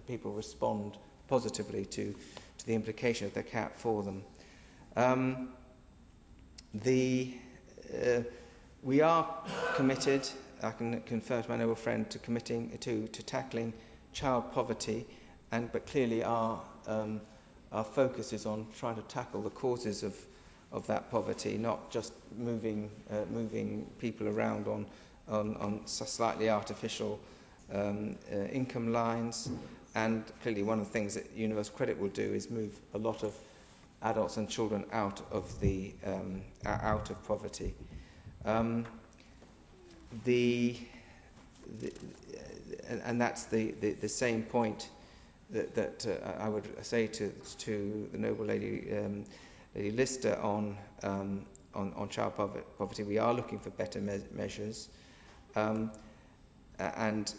people respond positively to the implication of the cap for them. We are committed, I can confirm to my noble friend, to committing to tackling child poverty, but clearly our focus is on trying to tackle the causes of that poverty, not just moving people around on slightly artificial income lines. And clearly one of the things that Universal Credit will do is move a lot of adults and children out of poverty. And that's the same point that I would say to the noble lady Lister on child poverty. We are looking for better measures, and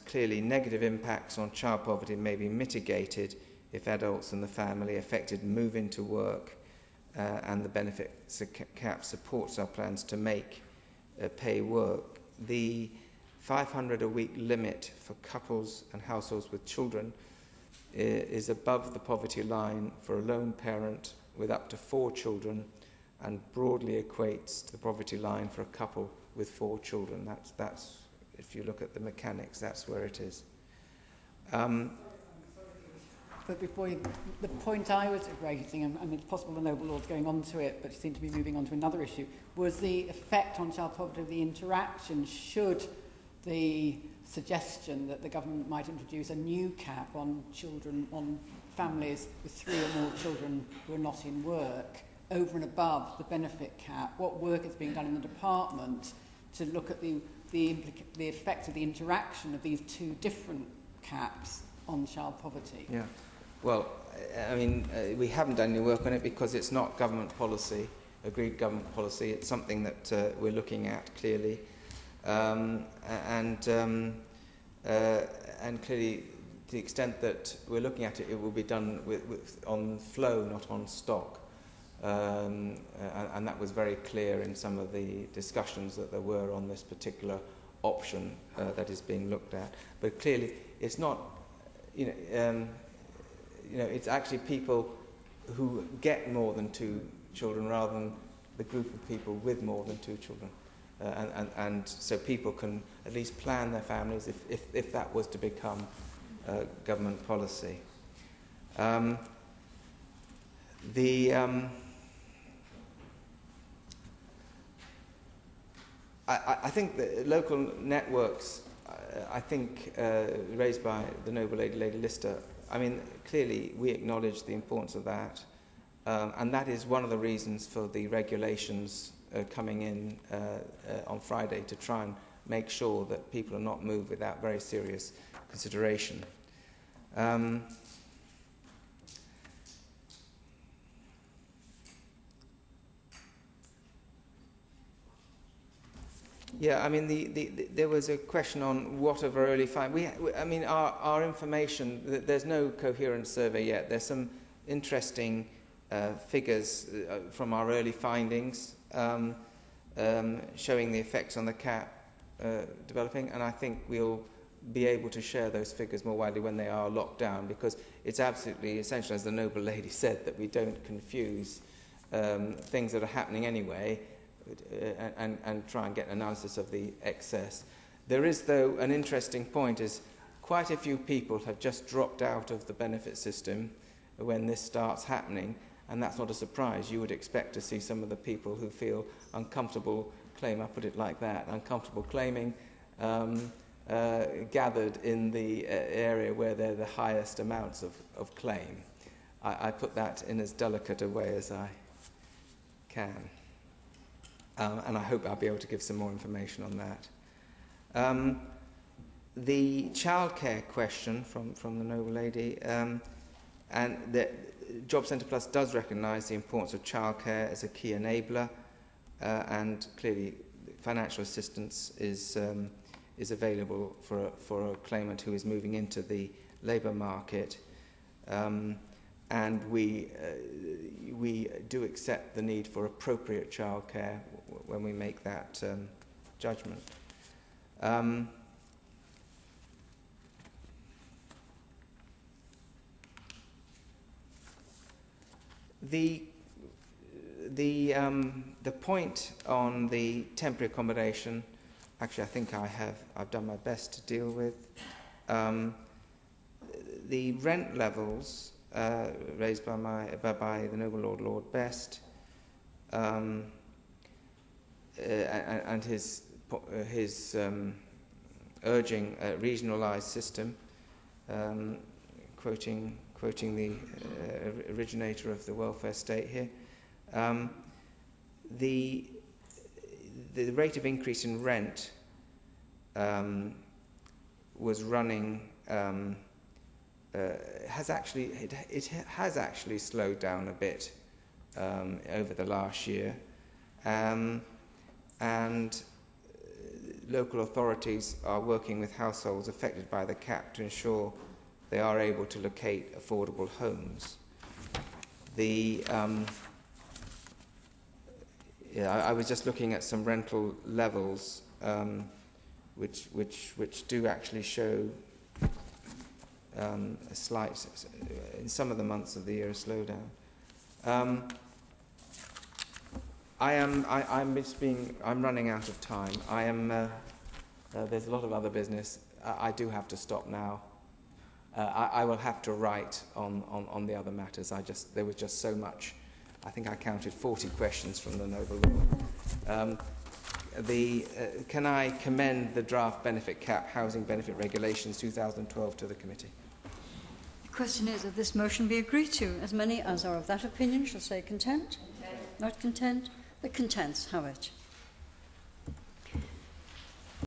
clearly negative impacts on child poverty may be mitigated if adults and the family affected move into work, and the benefit cap supports our plans to make pay work. The 500 a week limit for couples and households with children is above the poverty line for a lone parent with up to 4 children, and broadly equates to the poverty line for a couple with 4 children. That's if you look at the mechanics, that's where it is. But before the point I was raising, and it's possible the noble lord's going on to it, but you seem to be moving on to another issue, was the effect on child poverty of the interaction should the suggestion that the government might introduce a new cap on children, on families with 3 or more children who are not in work, over and above the benefit cap. What work is being done in the department to look at the effect of the interaction of these 2 different caps on child poverty? Yeah. Well, I mean, we haven't done any work on it because it's not government policy, agreed government policy. It's something that we're looking at clearly, and clearly, to the extent that we're looking at it, it will be done on flow, not on stock, and that was very clear in some of the discussions that there were on this particular option that is being looked at. But clearly, it's not, it's actually people who get more than 2 children rather than the group of people with more than 2 children. And so people can at least plan their families if that was to become government policy. I think the local networks, raised by the noble Lady Lister, I mean, clearly we acknowledge the importance of that, and that is one of the reasons for the regulations coming in on Friday, to try and make sure that people are not moved without very serious consideration. Yeah, I mean, there was a question on what of our early findings. I mean, our information, there's no coherent survey yet. There's some interesting figures from our early findings showing the effects on the cap developing, and I think we'll be able to share those figures more widely when they are locked down, because it's absolutely essential, as the noble lady said, that we don't confuse things that are happening anyway and try and get an analysis of the excess. There is, though, an interesting point, is quite a few people have just dropped out of the benefit system when this starts happening, and that's not a surprise. You would expect to see some of the people who feel uncomfortable claim, I put it like that, uncomfortable claiming, gathered in the area where there are the highest amounts of claim. I put that in as delicate a way as I can. And I hope I'll be able to give some more information on that. The childcare question from the noble lady, and Job Centre Plus does recognise the importance of childcare as a key enabler, and clearly financial assistance is available for a claimant who is moving into the labour market. And we do accept the need for appropriate childcare when we make that judgment. The point on the temporary accommodation, actually, I think I've done my best to deal with. The rent levels raised by the Noble Lord Best, and his urging a regionalised system, quoting the originator of the welfare state here. The rate of increase in rent was running. It has actually slowed down a bit over the last year, and local authorities are working with households affected by the cap to ensure they are able to locate affordable homes. I was just looking at some rental levels, which do actually show a slight, in some of the months of the year, a slowdown. I'm running out of time. There's a lot of other business. I do have to stop now. I will have to write on the other matters. There was just so much. I think I counted 40 questions from the Noble Lord. Can I commend the draft benefit cap housing benefit regulations 2012 to the committee? The question is that this motion be agreed to. As many as are of that opinion shall say content. Not content. The contents have it.